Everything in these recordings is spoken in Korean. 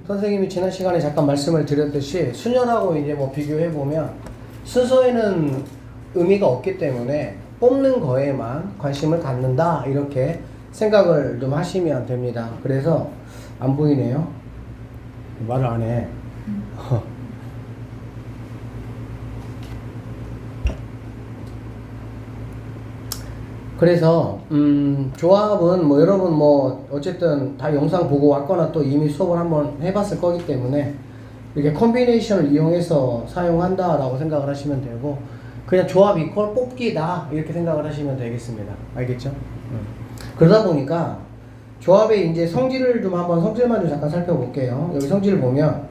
선생님이 지난 시간에 잠깐 말씀을 드렸듯이 수년하고 이제 뭐 비교해 보면 순서에는 의미가 없기 때문에 뽑는 거에만 관심을 갖는다 이렇게 생각을 좀 하시면 됩니다. 그래서 안 보이네요. 말을 안 해. 그래서 조합은 뭐 여러분 뭐 어쨌든 다 영상 보고 왔거나 또 이미 수업을 한번 해봤을 거기 때문에 이렇게 컨비네이션을 이용해서 사용한다 라고 생각을 하시면 되고, 그냥 조합 이퀄 뽑기다 이렇게 생각을 하시면 되겠습니다. 알겠죠? 그러다 보니까 조합의 이제 성질을 좀 한번 성질만 좀 잠깐 살펴볼게요. 여기 성질을 보면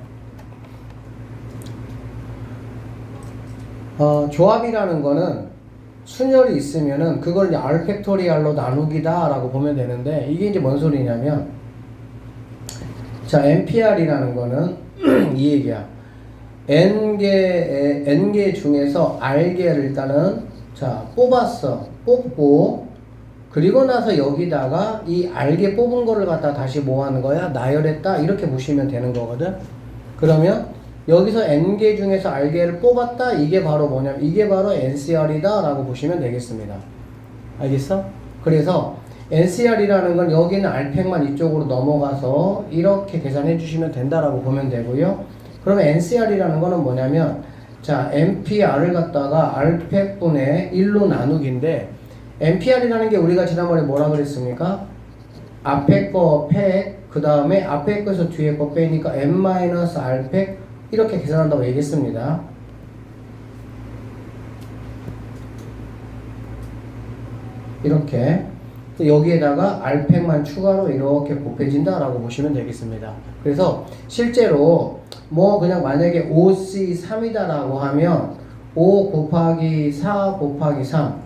조합이라는 거는 순열이 있으면은 그걸 이제 R 팩토리알로 나누기다 라고 보면 되는데, 이게 이제 뭔 소리냐면, 자, NPR이라는 거는 이 얘기야. N개 중에서 R개를 일단은 자 뽑았어. 뽑고 그리고 나서 여기다가 이 R개 뽑은 거를 갖다 다시 뭐 하는 거야? 나열했다 이렇게 보시면 되는 거거든. 그러면 여기서 N개 중에서 R개를 뽑았다, 이게 바로 뭐냐면 이게 바로 NCR이다 라고 보시면 되겠습니다. 알겠어? 그래서 NCR이라는 건 여기는 R팩만 이쪽으로 넘어가서 이렇게 계산해 주시면 된다라고 보면 되고요. 그러면 NCR이라는 거는 뭐냐면, 자, NPR을 갖다가 R팩분의 1로 나누기인데, NPR이라는 게 우리가 지난번에 뭐라 그랬습니까? 앞에 거 팩, 그 다음에 앞에 거에서 뒤에 거 빼니까 N-R팩 이렇게 계산한다고 얘기했습니다. 이렇게 여기에다가 R팩만 추가로 이렇게 곱해진다 라고 보시면 되겠습니다. 그래서 실제로 뭐 그냥 만약에 5C3이다 라고 하면 5 곱하기 4 곱하기 3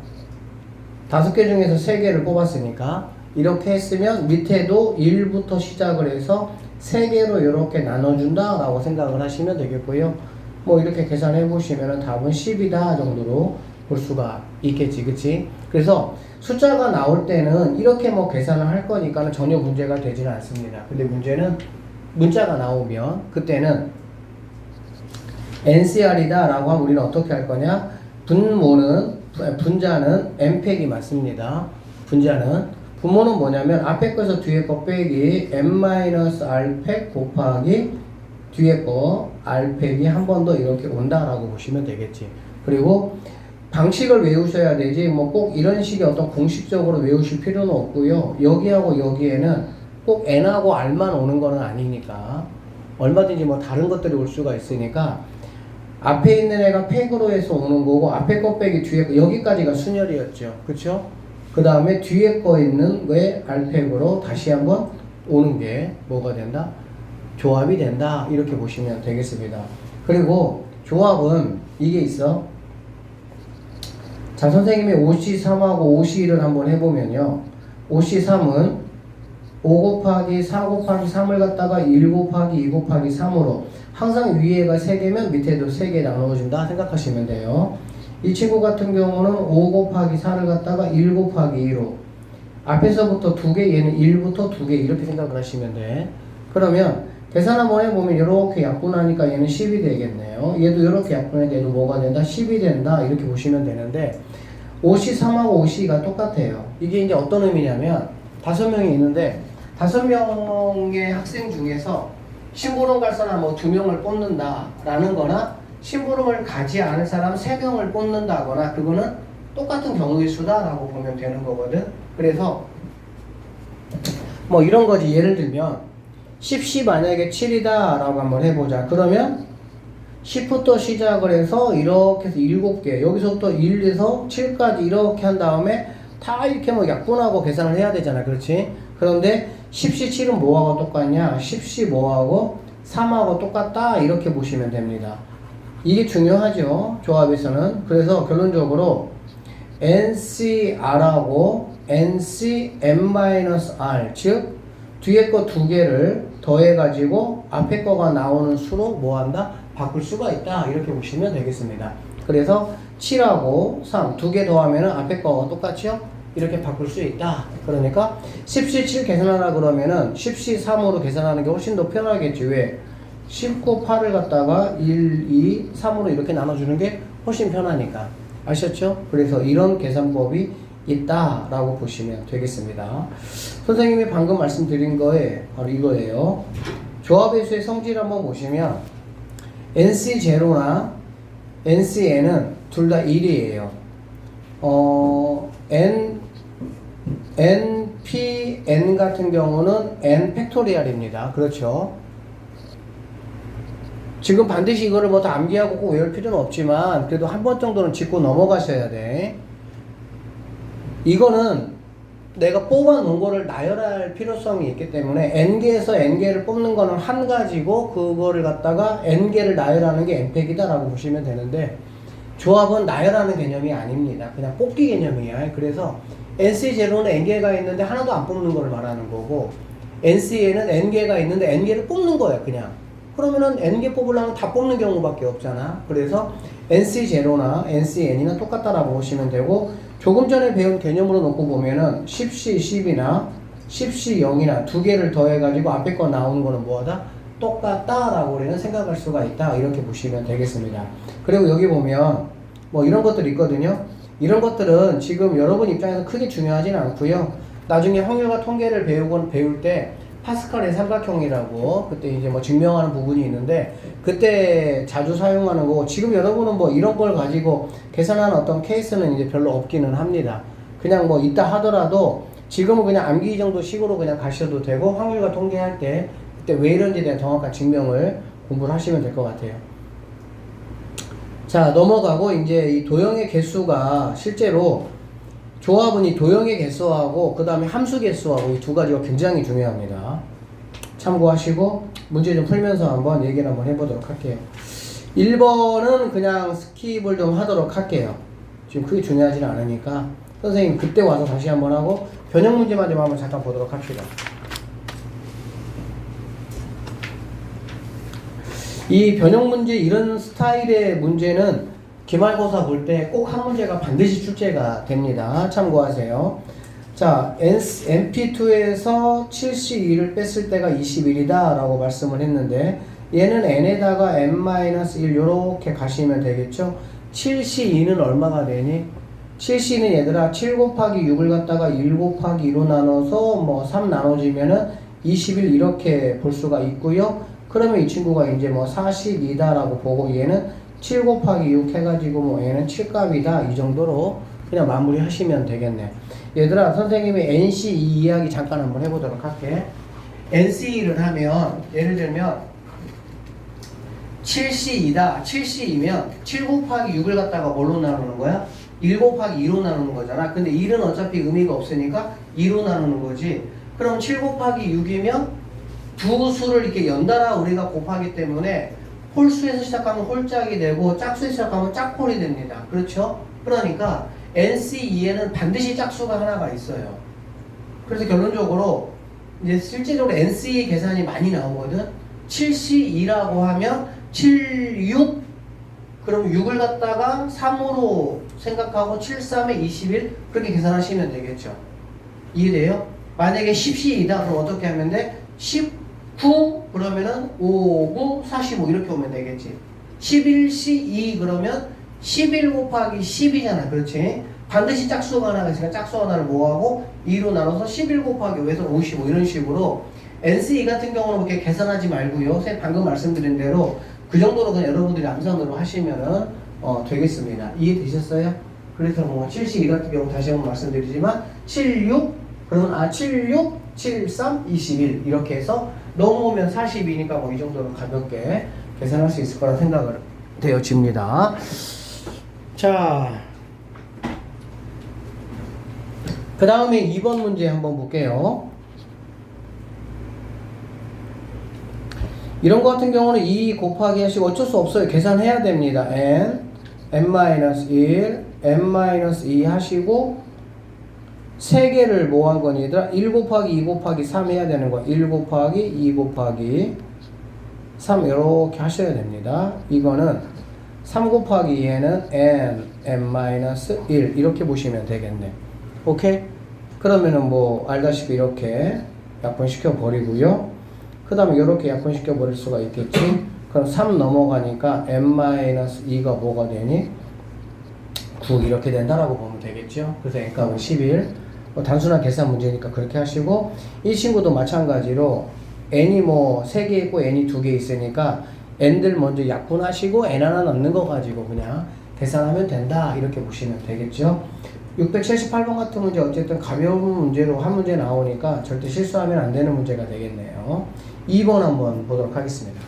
5개 중에서 3개를 뽑았으니까 이렇게 했으면 밑에도 1부터 시작을 해서 3개로 이렇게 나눠준다 라고 생각을 하시면 되겠고요. 뭐 이렇게 계산해 보시면 답은 10이다 정도로 볼 수가 있겠지, 그치? 그래서 숫자가 나올 때는 이렇게 뭐 계산을 할 거니까 전혀 문제가 되지는 않습니다. 근데 문제는 문자가 나오면 그때는 NCR이다 라고 하면 우리는 어떻게 할 거냐? 분자는 N팩이 맞습니다. 분모는 뭐냐면 앞에 거에서 뒤에 거 빼기 N-R팩 곱하기 뒤에 거 R팩이 한 번 더 이렇게 온다라고 보시면 되겠지. 그리고 방식을 외우셔야 되지 뭐 꼭 이런 식의 어떤 공식적으로 외우실 필요는 없고요. 여기하고 여기에는 꼭 N하고 R만 오는 거는 아니니까 얼마든지 뭐 다른 것들이 올 수가 있으니까 앞에 있는 애가 팩으로 해서 오는 거고, 앞에 거 빼기 뒤에 거, 여기까지가 순열이었죠. 그쵸? 그 다음에 뒤에 거 있는 게 R팩으로 다시 한번 오는 게 뭐가 된다? 조합이 된다. 이렇게 보시면 되겠습니다. 그리고 조합은 이게 있어. 자, 선생님이 5C3하고 5C1을 한번 해보면요. 5C3은 5 곱하기 4 곱하기 3을 갖다가 1 곱하기 2 곱하기 3으로 항상 위에가 3개면 밑에도 3개 나눠준다 생각하시면 돼요. 이 친구 같은 경우는 5 곱하기 4를 갖다가 1 곱하기 2로 앞에서부터 2개, 얘는 1부터 2개 이렇게 생각을 하시면 돼. 그러면 계산 한번 해보면 이렇게 약분하니까 얘는 10이 되겠네요. 얘도 이렇게 약분해 얘도 뭐가 된다? 10이 된다 이렇게 보시면 되는데, 5C3하고 5C가 똑같아요. 이게 이제 어떤 의미냐면 5명이 있는데 5명의 학생 중에서 심부름 갈 사람 뭐 2명을 뽑는다 라는 거나 심부름을 가지 않을 사람 3명을 뽑는다거나 그거는 똑같은 경우의 수다 라고 보면 되는 거거든. 그래서 뭐 이런 거지. 예를 들면 10시 만약에 7이다 라고 한번 해보자. 그러면 10부터 시작을 해서 이렇게 해서 7개, 여기서부터 1에서 7까지 이렇게 한 다음에 다 이렇게 뭐 약분하고 계산을 해야 되잖아. 그렇지? 그런데 10시 7은 뭐하고 똑같냐? 10시 뭐하고 3하고 똑같다 이렇게 보시면 됩니다. 이게 중요하죠, 조합에서는. 그래서 결론적으로 NCR하고 NCM-R, 즉 뒤에 거 2개를 더해가지고 앞에 거가 나오는 수로 뭐한다? 바꿀 수가 있다 이렇게 보시면 되겠습니다. 그래서 7하고 3 2개 더하면 앞에 거와 똑같죠? 이렇게 바꿀 수 있다. 그러니까 10시 7 계산하라 그러면은 10시 3으로 계산하는 게 훨씬 더 편하겠지. 왜? 19, 8을 갖다가 1, 2, 3으로 이렇게 나눠주는 게 훨씬 편하니까. 아셨죠? 그래서 이런 계산법이 있다라고 보시면 되겠습니다. 선생님이 방금 말씀드린 거에 바로 이거예요. 조합의 수의 성질 한번 보시면 NC0나 NCN은 둘 다 1이에요. NPN 같은 경우는 N 팩토리얼입니다. 그렇죠? 지금 반드시 이거를 뭐 다 암기하고 꼭 외울 필요는 없지만 그래도 한 번 정도는 짚고 넘어가셔야 돼. 이거는 내가 뽑아 놓은 거를 나열할 필요성이 있기 때문에 N개에서 N개를 뽑는 거는 한 가지고 그거를 갖다가 N개를 나열하는 게 N팩이다 라고 보시면 되는데 조합은 나열하는 개념이 아닙니다. 그냥 뽑기 개념이야. 그래서 NC0는 N개가 있는데 하나도 안 뽑는 거를 말하는 거고 NC에는 N개가 있는데 N개를 뽑는 거야 그냥. 그러면은 N개 뽑으려면 다 뽑는 경우밖에 없잖아. 그래서 NC0나 NCN이나 똑같다라고 보시면 되고 조금 전에 배운 개념으로 놓고 보면은 10C 10이나 10C 0이나 두 개를 더해가지고 앞에 거 나오는 거는 뭐하다? 똑같다라고 우리는 생각할 수가 있다. 이렇게 보시면 되겠습니다. 그리고 여기 보면 뭐 이런 것들이 있거든요. 이런 것들은 지금 여러분 입장에서 크게 중요하지는 않고요. 나중에 확률과 통계를 배울 때 파스칼의 삼각형이라고 그때 이제 뭐 증명하는 부분이 있는데 그때 자주 사용하는 거고 지금 여러분은 뭐 이런 걸 가지고 계산하는 어떤 케이스는 이제 별로 없기는 합니다. 그냥 뭐 있다 하더라도 지금은 그냥 암기 정도 식으로 그냥 가셔도 되고 확률과 통계할 때 그때 왜 이런지에 대한 정확한 증명을 공부를 하시면 될 것 같아요. 자, 넘어가고 이제 이 도형의 개수가 실제로 조합은 이 도형의 개수하고 그 다음에 함수 개수하고 이 두 가지가 굉장히 중요합니다. 참고하시고 문제 좀 풀면서 한번 얘기를 한번 해보도록 할게요. 1번은 그냥 스킵을 좀 하도록 할게요. 지금 크게 중요하지는 않으니까 선생님 그때 와서 다시 한번 하고 변형 문제만 좀 한번 잠깐 보도록 합시다. 이 변형 문제 이런 스타일의 문제는 기말고사 볼 때 꼭 한 문제가 반드시 출제가 됩니다. 참고하세요. 자, MP2에서 7C2를 뺐을 때가 21이다 라고 말씀을 했는데 얘는 N에다가 N-1 이렇게 가시면 되겠죠. 7C2는 얼마가 되니? 7C는 얘들아 7 곱하기 6을 갖다가 1 곱하기 2로 나눠서 뭐 3 나눠지면은 21 이렇게 볼 수가 있고요. 그러면 이 친구가 이제 뭐 42다 라고 보고 얘는 7 곱하기 6 해가지고 뭐 얘는 7값이다 이 정도로 그냥 마무리 하시면 되겠네. 얘들아 선생님이 NC2 이야기 잠깐 한번 해보도록 할게. NC1을 하면 예를 들면 7C2다 7C2면 7 곱하기 6을 갖다가 뭘로 나누는 거야? 1 곱하기 2로 나누는 거잖아. 근데 1은 어차피 의미가 없으니까 2로 나누는 거지. 그럼 7 곱하기 6이면 두 수를 이렇게 연달아 우리가 곱하기 때문에 홀수에서 시작하면 홀짝이 되고 짝수에서 시작하면 짝홀이 됩니다. 그렇죠? 그러니까 NC2에는 반드시 짝수가 하나가 있어요. 그래서 결론적으로 이제 실제적으로 NC 계산이 많이 나오거든. 7C2라고 하면 7, 6 그럼 6을 갖다가 3으로 생각하고 7, 3에 21 그렇게 계산하시면 되겠죠. 이해돼요? 만약에 10C이다 그럼 어떻게 하면 돼? 19 그러면은 5, 9, 45 이렇게 오면 되겠지. 11C2 그러면 11 곱하기 10이잖아. 그렇지? 반드시 짝수가 하나가 있으니까 짝수 하나를 뭐하고 2로 나눠서 11 곱하기 5에서 55 이런 식으로 NC2 같은 경우는 그렇게 계산하지 말고요. 선생님 방금 말씀드린 대로 그 정도로 그냥 여러분들이 암산으로 하시면은 되겠습니다. 이해되셨어요? 그래서 뭐 7C2 같은 경우 다시 한번 말씀드리지만 76 그러면 76 73 21 이렇게 해서 넘어오면 42니까 뭐 이 정도로 가볍게 계산할 수 있을 거라 생각을 되어집니다. 자, 그 다음에 2번 문제 한번 볼게요. 이런 거 같은 경우는 2 곱하기 하시고 어쩔 수 없어요. 계산해야 됩니다. n-1, n-2 하시고 3개를 뭐 한 거니 얘들아? 1 곱하기 2 곱하기 3 해야 되는 거. 1 곱하기 2 곱하기 3 이렇게 하셔야 됩니다. 이거는 3 곱하기 2에는 n-1 이렇게 보시면 되겠네. 오케이? 그러면은 뭐 알다시피 이렇게 약분시켜 버리고요. 그 다음에 이렇게 약분시켜 버릴 수가 있겠지. 그럼 3 넘어가니까 n-2가 뭐가 되니? 9 이렇게 된다라고 보면 되겠죠. 그래서 n값은 11. 뭐 단순한 계산 문제니까 그렇게 하시고, 이 친구도 마찬가지로 n이 뭐 3개 있고 n이 2개 있으니까 n들 먼저 약분하시고 n 하나 넣는 거 가지고 그냥 계산하면 된다 이렇게 보시면 되겠죠. 678번 같은 문제 어쨌든 가벼운 문제로 한 문제 나오니까 절대 실수하면 안 되는 문제가 되겠네요. 2번 한번 보도록 하겠습니다.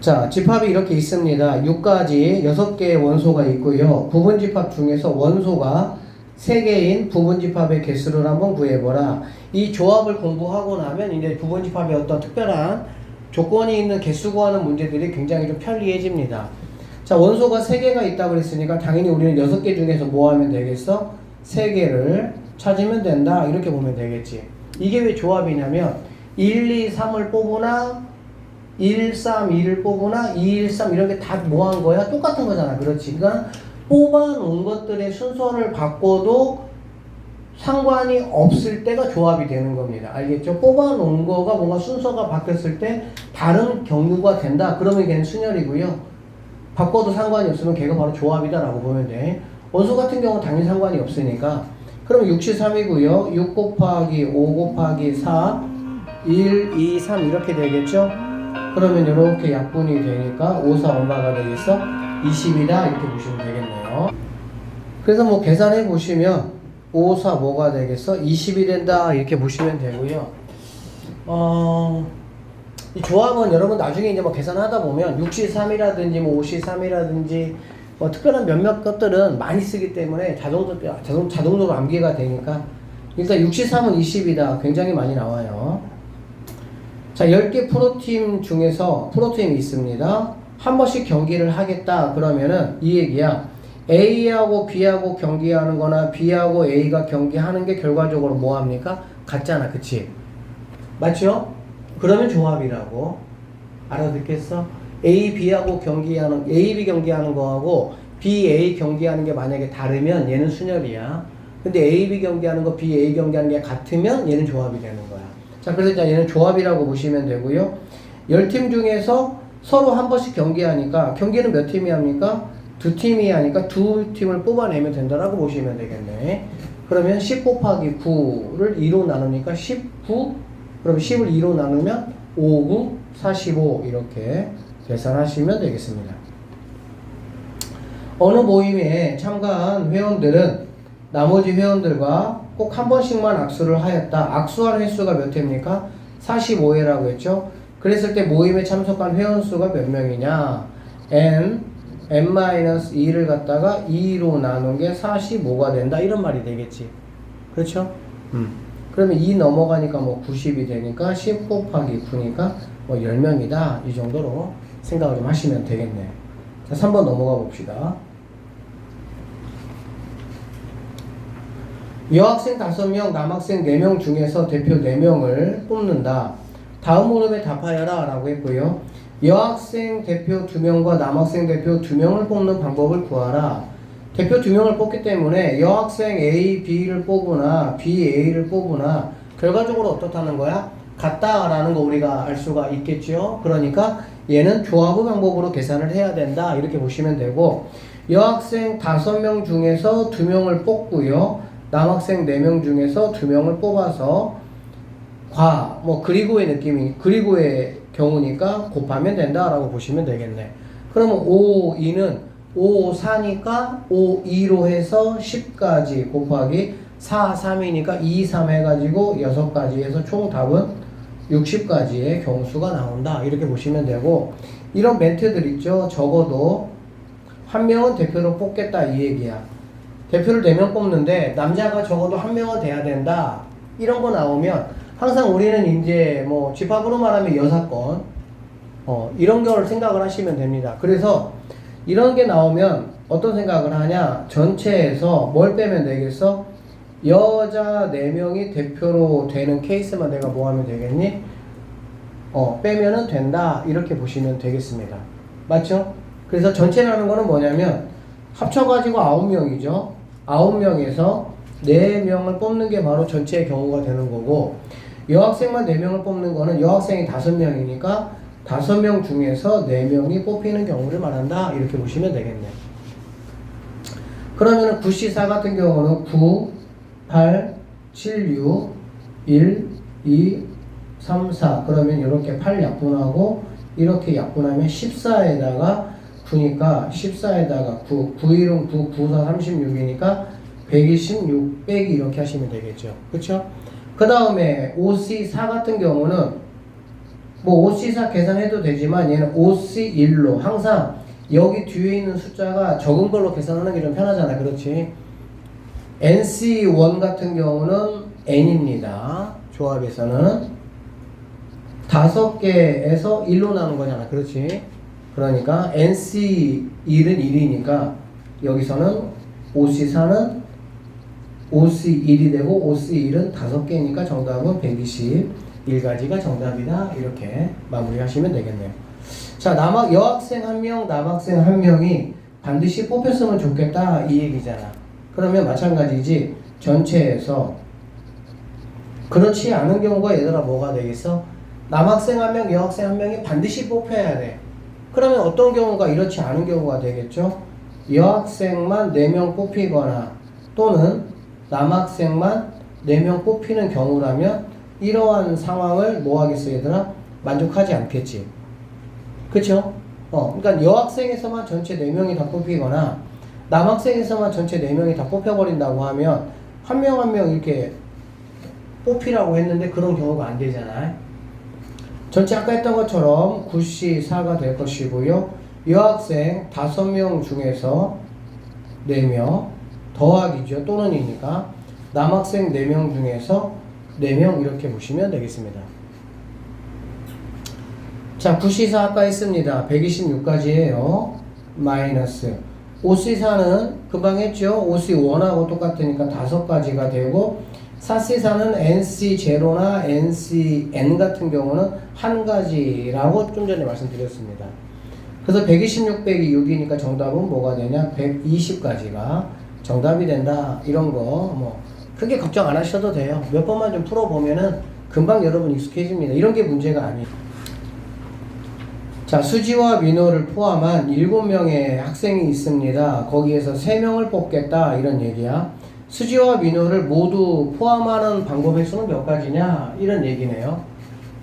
자, 집합이 이렇게 있습니다. 6가지 6개의 원소가 있고요. 부분집합 중에서 원소가 3개인 부분집합의 개수를 한번 구해보라. 이 조합을 공부하고 나면 이제 부분집합의 어떤 특별한 조건이 있는 개수 구하는 문제들이 굉장히 좀 편리해집니다. 자, 원소가 3개가 있다고 그랬으니까 당연히 우리는 6개 중에서 뭐 하면 되겠어? 3개를 찾으면 된다. 이렇게 보면 되겠지. 이게 왜 조합이냐면 1, 2, 3을 뽑으나 1, 3, 2를 뽑으나 2, 1, 3 이런 게 다 뭐 한 거야? 똑같은 거잖아. 그렇지. 그러니까 뽑아놓은 것들의 순서를 바꿔도 상관이 없을 때가 조합이 되는 겁니다. 알겠죠? 뽑아놓은 거가 뭔가 순서가 바뀌었을 때 다른 경우가 된다. 그러면 걔는 순열이고요. 바꿔도 상관이 없으면 걔가 바로 조합이다라고 보면 돼. 원소 같은 경우는 당연히 상관이 없으니까. 그러면 63이고요. 6 곱하기 5 곱하기 4 1, 2, 3 이렇게 되겠죠? 그러면 이렇게 약분이 되니까 5, 4 얼마가 되겠어? 20이다 이렇게 보시면 되겠네요. 그래서 뭐 계산해 보시면 5, 4 뭐가 되겠어? 20이 된다 이렇게 보시면 되고요. 이 조합은 여러분 나중에 이제 뭐 계산하다 보면 63이라든지 뭐 53이라든지 뭐 특별한 몇몇 것들은 많이 쓰기 때문에 자동적으로 암기가 되니까 일단 63은 20이다 굉장히 많이 나와요. 자, 10개 프로팀 중에서 프로팀이 있습니다. 한 번씩 경기를 하겠다 그러면은 이 얘기야. A하고 B하고 경기하는 거나 B하고 A가 경기하는 게 결과적으로 뭐 합니까? 같잖아. 그치? 맞죠? 그러면 조합이라고. 알아듣겠어? A, B하고 경기하는, A, B 경기하는 거하고 B, A 경기하는 게 만약에 다르면 얘는 순열이야. 근데 A, B 경기하는 거, B, A 경기하는 게 같으면 얘는 조합이 되는 거야. 자, 그래서 이제 얘는 조합이라고 보시면 되고요. 10팀 중에서 서로 한 번씩 경기하니까, 경기는 몇 팀이 합니까? 2팀이 하니까 2팀을 뽑아내면 된다라고 보시면 되겠네. 그러면 10 곱하기 9를 2로 나누니까 19, 그럼 10을 2로 나누면 5, 9, 45 이렇게 계산하시면 되겠습니다. 어느 모임에 참가한 회원들은 나머지 회원들과 꼭 한 번씩만 악수를 하였다. 악수할 횟수가 몇 회입니까? 45회라고 했죠. 그랬을 때 모임에 참석한 회원 수가 몇 명이냐? n-2를 갖다가 2로 나눈 게 45가 된다. 이런 말이 되겠지. 그렇죠? 그러면 2 넘어가니까 뭐 90이 되니까 10 곱하기 9니까 뭐 10명이다. 이 정도로 생각을 좀 하시면 되겠네요. 자, 3번 넘어가 봅시다. 여학생 5명, 남학생 4명 중에서 대표 4명을 뽑는다. 다음 물음에 답하여라 라고 했고요. 여학생 대표 2명과 남학생 대표 2명을 뽑는 방법을 구하라. 대표 2명을 뽑기 때문에 여학생 A, B를 뽑으나 B, A를 뽑으나 결과적으로 어떻다는 거야? 같다라는 거 우리가 알 수가 있겠죠. 그러니까 얘는 조합의 방법으로 계산을 해야 된다. 이렇게 보시면 되고, 여학생 5명 중에서 2명을 뽑고요. 남학생 4명 중에서 2명을 뽑아서 그리고의 느낌이, 그리고의 경우니까 곱하면 된다라고 보시면 되겠네. 그러면 5, 2는 5, 4니까 5, 2로 해서 10까지 곱하기 4, 3이니까 2, 3 해가지고 6까지 해서 총 답은 60까지의 경수가 나온다. 이렇게 보시면 되고, 이런 멘트들 있죠. 적어도 한 명은 대표로 뽑겠다 이 얘기야. 대표를 4명 뽑는데 남자가 적어도 한 명은 돼야 된다. 이런 거 나오면 항상 우리는 이제 뭐 집합으로 말하면 여사건 이런 걸 생각을 하시면 됩니다. 그래서 이런 게 나오면 어떤 생각을 하냐? 전체에서 뭘 빼면 되겠어? 여자 4명이 대표로 되는 케이스만 내가 뭐 하면 되겠니? 빼면은 된다. 이렇게 보시면 되겠습니다. 맞죠? 그래서 전체라는 거는 뭐냐면 합쳐가지고 9명이죠. 9명에서 4명을 뽑는 게 바로 전체의 경우가 되는 거고, 여학생만 4명을 뽑는 거는 여학생이 5명이니까 5명 중에서 4명이 뽑히는 경우를 말한다. 이렇게 보시면 되겠네요. 그러면 9C4 같은 경우는 9, 8, 7, 6, 1, 2, 3, 4. 그러면 이렇게 8 약분하고 이렇게 약분하면 14에다가 9니까 14에다가 9, 9, 1은 9, 9, 4, 36이니까 126 빼기 이렇게 하시면 되겠죠. 그쵸? 그 다음에 5C4 같은 경우는 뭐 5C4 계산해도 되지만 얘는 5C1로 항상 여기 뒤에 있는 숫자가 적은 걸로 계산하는 게 좀 편하잖아. 그렇지? NC1 같은 경우는 N입니다. 조합에서는 5개에서 1로 나눈 거잖아. 그렇지? 그러니까 NC1은 1이니까 여기서는 OC4는 OC1이 되고 OC1은 5개니까 정답은 121가지가 정답이다. 이렇게 마무리하시면 되겠네요. 자, 여학생 1명, 남학생 1명이 반드시 뽑혔으면 좋겠다. 이 얘기잖아. 그러면 마찬가지지. 전체에서 그렇지 않은 경우가 얘들아 뭐가 되겠어? 남학생 1명, 여학생 1명이 반드시 뽑혀야 돼. 그러면 어떤 경우가 이렇지 않은 경우가 되겠죠? 여학생만 4명 뽑히거나 또는 남학생만 4명 뽑히는 경우라면 이러한 상황을 뭐 하겠어 얘들아? 만족하지 않겠지. 그쵸? 그러니까 여학생에서만 전체 4명이 다 뽑히거나 남학생에서만 전체 4명이 다 뽑혀버린다고 하면 한 명 한 명 이렇게 뽑히라고 했는데 그런 경우가 안 되잖아요. 전체 아까 했던 것처럼 9C4가 될 것이고요. 여학생 5명 중에서 4명 더하기죠. 또는이니까 남학생 4명 중에서 4명 이렇게 보시면 되겠습니다. 자, 9C4 아까 했습니다. 126까지예요. 마이너스 5C4는 금방 했죠. 5C1하고 똑같으니까 5가지가 되고 4C4는 NC0나 NCN 같은 경우는 1가지라고 좀 전에 말씀드렸습니다. 그래서 126 빼기 6이니까 정답은 뭐가 되냐? 120가지가 정답이 된다. 이런 거 뭐 크게 걱정 안 하셔도 돼요. 몇 번만 좀 풀어보면은 금방 여러분 익숙해집니다. 이런 게 문제가 아니에요. 자, 수지와 민호를 포함한 7명의 학생이 있습니다. 거기에서 3명을 뽑겠다. 이런 얘기야. 수지와 민호를 모두 포함하는 방법의 수는 몇 가지냐? 이런 얘기네요.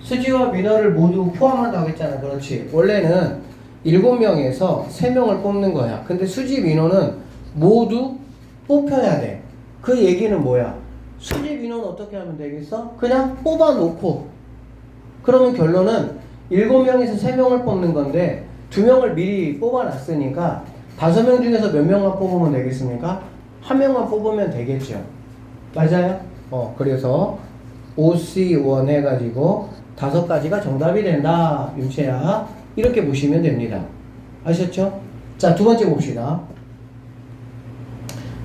수지와 민호를 모두 포함한다고 했잖아. 그렇지. 원래는 7명에서 3명을 뽑는 거야. 근데 수지, 민호는 모두 뽑혀야 돼. 그 얘기는 뭐야? 수지, 민호는 어떻게 하면 되겠어? 그냥 뽑아놓고. 그러면 결론은 7명에서 3명을 뽑는 건데 2명을 미리 뽑아놨으니까 5명 중에서 몇 명만 뽑으면 되겠습니까? 1명만 뽑으면 되겠죠. 맞아요? 그래서 OC1 해가지고 5가지가 정답이 된다. 윤채야. 이렇게 보시면 됩니다. 아셨죠? 자, 2번째 봅시다.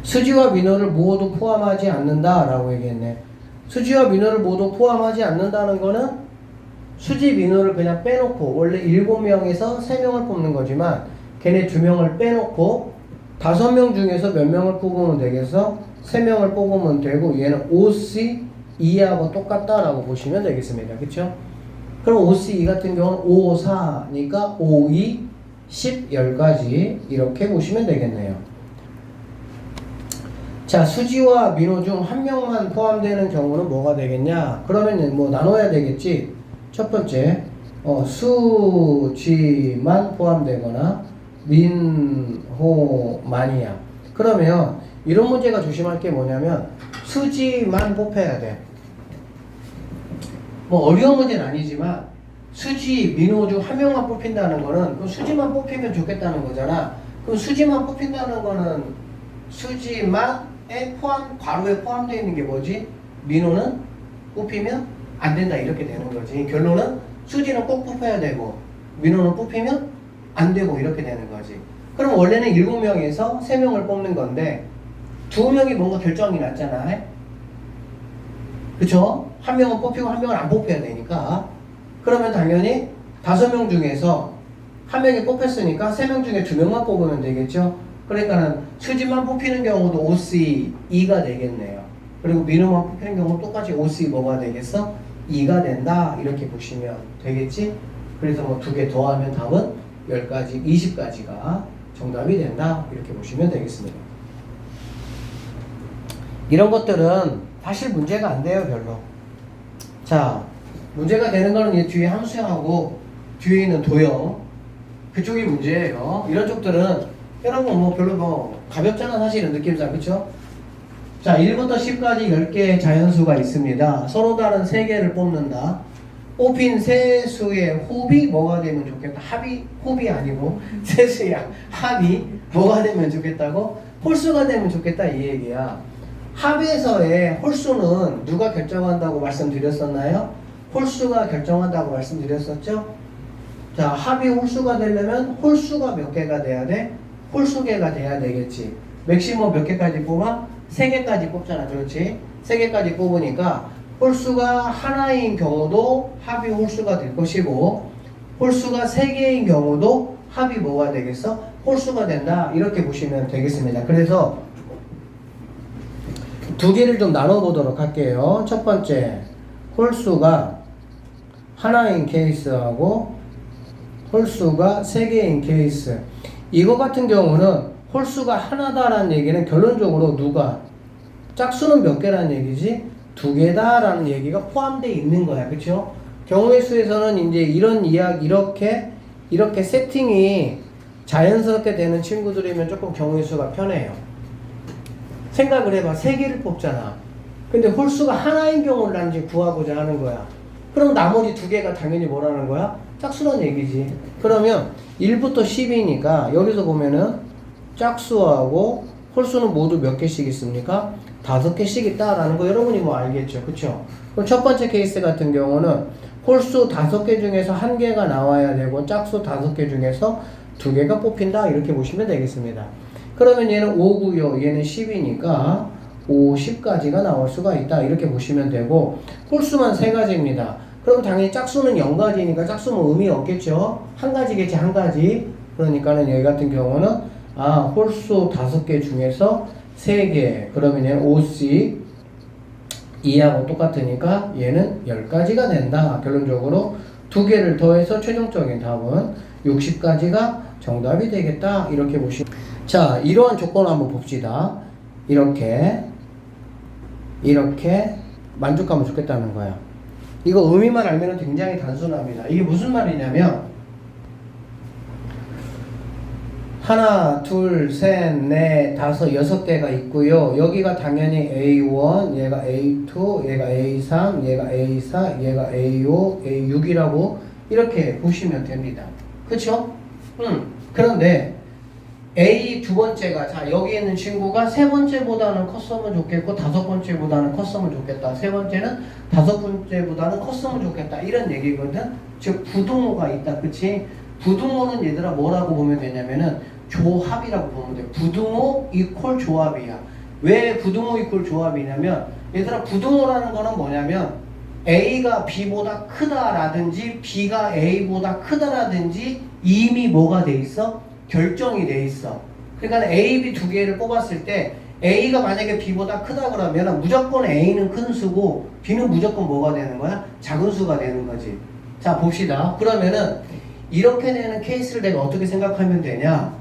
수지와 민호를 모두 포함하지 않는다 라고 얘기했네. 수지와 민호를 모두 포함하지 않는다는 거는 수지, 민호를 그냥 빼놓고 원래 7명에서 3명을 뽑는 거지만 걔네 2명을 빼놓고 5명 중에서 몇 명을 뽑으면 되겠어? 3명을 뽑으면 되고 얘는 OC2하고 똑같다라고 보시면 되겠습니다. 그쵸? 그럼 OC2 같은 경우는 5, 4니까 5, 2, 10, 10가지 이렇게 보시면 되겠네요. 자, 수지와 민호 중 1명만 포함되는 경우는 뭐가 되겠냐? 그러면 뭐 나눠야 되겠지? 첫 번째, 수지만 포함되거나 민호만이야. 그러면 이런 문제가 조심할 게 뭐냐면 수지만 뽑혀야 돼. 뭐 어려운 문제는 아니지만 수지, 민호 중 1명만 뽑힌다는 거는 그럼 수지만 뽑히면 좋겠다는 거잖아. 그럼 수지만 뽑힌다는 거는 수지만에 괄호에 포함되어 있는 게 뭐지? 민호는 뽑히면 안 된다 이렇게 되는 거지. 결론은 수지는 꼭 뽑혀야 되고 민호는 뽑히면 안 되고 이렇게 되는 거지. 그럼 원래는 7명에서 3명을 뽑는 건데 2명이 뭔가 결정이 났잖아. 그쵸? 1명은 뽑히고 1명은 안 뽑혀야 되니까 그러면 당연히 5명 중에서 한 명이 뽑혔으니까 3명 중에 2명만 뽑으면 되겠죠. 그러니까는 수지만 뽑히는 경우도 OC 2가 되겠네요. 그리고 민우만 뽑히는 경우 똑같이 OC 뭐가 되겠어? 2가 된다. 이렇게 보시면 되겠지. 그래서 뭐 2개 더하면 답은 10가지, 20가지가 정답이 된다. 이렇게 보시면 되겠습니다. 이런 것들은 사실 문제가 안 돼요, 별로. 자, 문제가 되는 거는 이 뒤에 함수하고 뒤에 있는 도형 그쪽이 문제예요. 이런 쪽들은 여러분 뭐 별로 뭐 가볍잖아 사실은 느낌상. 그쵸? 자, 1부터 10까지 10개의 자연수가 있습니다. 서로 다른 3개를 뽑는다. 뽑힌 세 수의 호비 뭐가 되면 좋겠다. 합이, 호비 아니고 세 수의 합이 뭐가 되면 좋겠다고? 홀수가 되면 좋겠다 이 얘기야. 합에서의 홀수는 누가 결정한다고 말씀드렸었나요? 홀수가 결정한다고 말씀드렸었죠? 자, 합이 홀수가 되려면 홀수가 몇 개가 돼야 돼? 홀수개가 돼야 되겠지. 맥시멈 몇 개까지 뽑아? 3개까지 뽑잖아. 그렇지? 3개까지 뽑으니까 홀수가 하나인 경우도 합이 홀수가 될 것이고 홀수가 3개인 경우도 합이 뭐가 되겠어? 홀수가 된다. 이렇게 보시면 되겠습니다. 그래서 2개를 좀 나눠보도록 할게요. 첫 번째, 홀수가 하나인 케이스하고 홀수가 3개인 케이스. 이거 같은 경우는 홀수가 하나다라는 얘기는 결론적으로 누가? 짝수는 몇 개라는 얘기지? 2개다라는 얘기가 포함되어 있는 거야. 그쵸? 경우의 수에서는 이제 이런 이야기, 이렇게 세팅이 자연스럽게 되는 친구들이면 조금 경우의 수가 편해요. 생각을 해봐. 3개를 뽑잖아. 근데 홀수가 하나인 경우를 난 이제 구하고자 하는 거야. 그럼 나머지 2개가 당연히 뭐라는 거야? 짝수란 얘기지. 그러면 1부터 10이니까 여기서 보면은 짝수하고 홀수는 모두 몇 개씩 있습니까? 5개씩 있다라는 거 여러분이 뭐 알겠죠. 그쵸? 그럼 첫 번째 케이스 같은 경우는 홀수 5개 중에서 1개가 나와야 되고 짝수 5개 중에서 2개가 뽑힌다. 이렇게 보시면 되겠습니다. 그러면 얘는 5고요. 얘는 10이니까 5, 10까지가 나올 수가 있다. 이렇게 보시면 되고 홀수만 3가지입니다. 그럼 당연히 짝수는 0가지니까 짝수는 의미 없겠죠. 1가지겠지. 1가지. 그러니까는 여기 같은 경우는 홀수 5개 중에서 3개. 그러면 얘는 5씩 2하고 똑같으니까 얘는 10가지가 된다. 결론적으로 2개를 더해서 최종적인 답은 60가지가 정답이 되겠다. 이렇게 보시면. 자, 이러한 조건을 한번 봅시다. 이렇게 만족하면 좋겠다는 거야. 이거 의미만 알면 굉장히 단순합니다. 이게 무슨 말이냐면 하나, 둘, 셋, 넷, 다섯, 6개가 있고요. 여기가 당연히 A1, 얘가 A2, 얘가 A3, 얘가 A4, 얘가 A5, A6이라고 이렇게 보시면 됩니다. 그쵸? 그런데 A 두 번째가, 자, 여기 있는 친구가 세 번째보다는 컸으면 좋겠고, 5번째보다는 컸으면 좋겠다. 세 번째는 5번째보다는 컸으면 좋겠다. 이런 얘기거든. 즉, 부등호가 있다. 그치? 부등호는 얘들아 뭐라고 보면 되냐면은 조합이라고 보면 돼. 부등호 이퀄 조합이야. 왜 부등호 이퀄 조합이냐면, 얘들아 부등호라는 거는 뭐냐면, A가 B보다 크다라든지, B가 A보다 크다라든지, 이미 뭐가 돼 있어? 결정이 돼 있어. 그러니까 A, B 2개를 뽑았을 때 A가 만약에 B보다 크다 그러면 무조건 A는 큰 수고 B는 무조건 뭐가 되는 거야? 작은 수가 되는 거지. 자, 봅시다. 그러면은 이렇게 되는 케이스를 내가 어떻게 생각하면 되냐?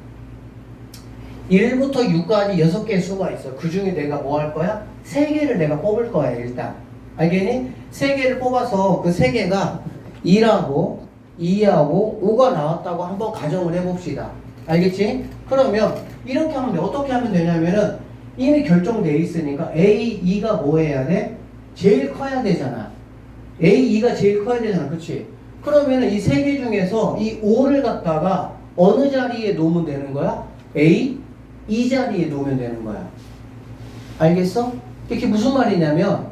1부터 6까지 6개의 수가 있어. 그 중에 내가 뭐 할 거야? 3개를 내가 뽑을 거야, 일단. 알겠니? 3개를 뽑아서 그 3개가 1하고 2하고 5가 나왔다고 한번 가정을 해봅시다. 알겠지? 그러면 이렇게 하면 어떻게 하면 되냐면은 이미 결정돼 있으니까 A, 2가 뭐 해야 돼? 제일 커야 되잖아. A, 2가 제일 커야 되잖아. 그치? 그러면은 이 3개 중에서 이 5를 갖다가 어느 자리에 놓으면 되는 거야? A, 2 자리에 놓으면 되는 거야. 알겠어? 이게 무슨 말이냐면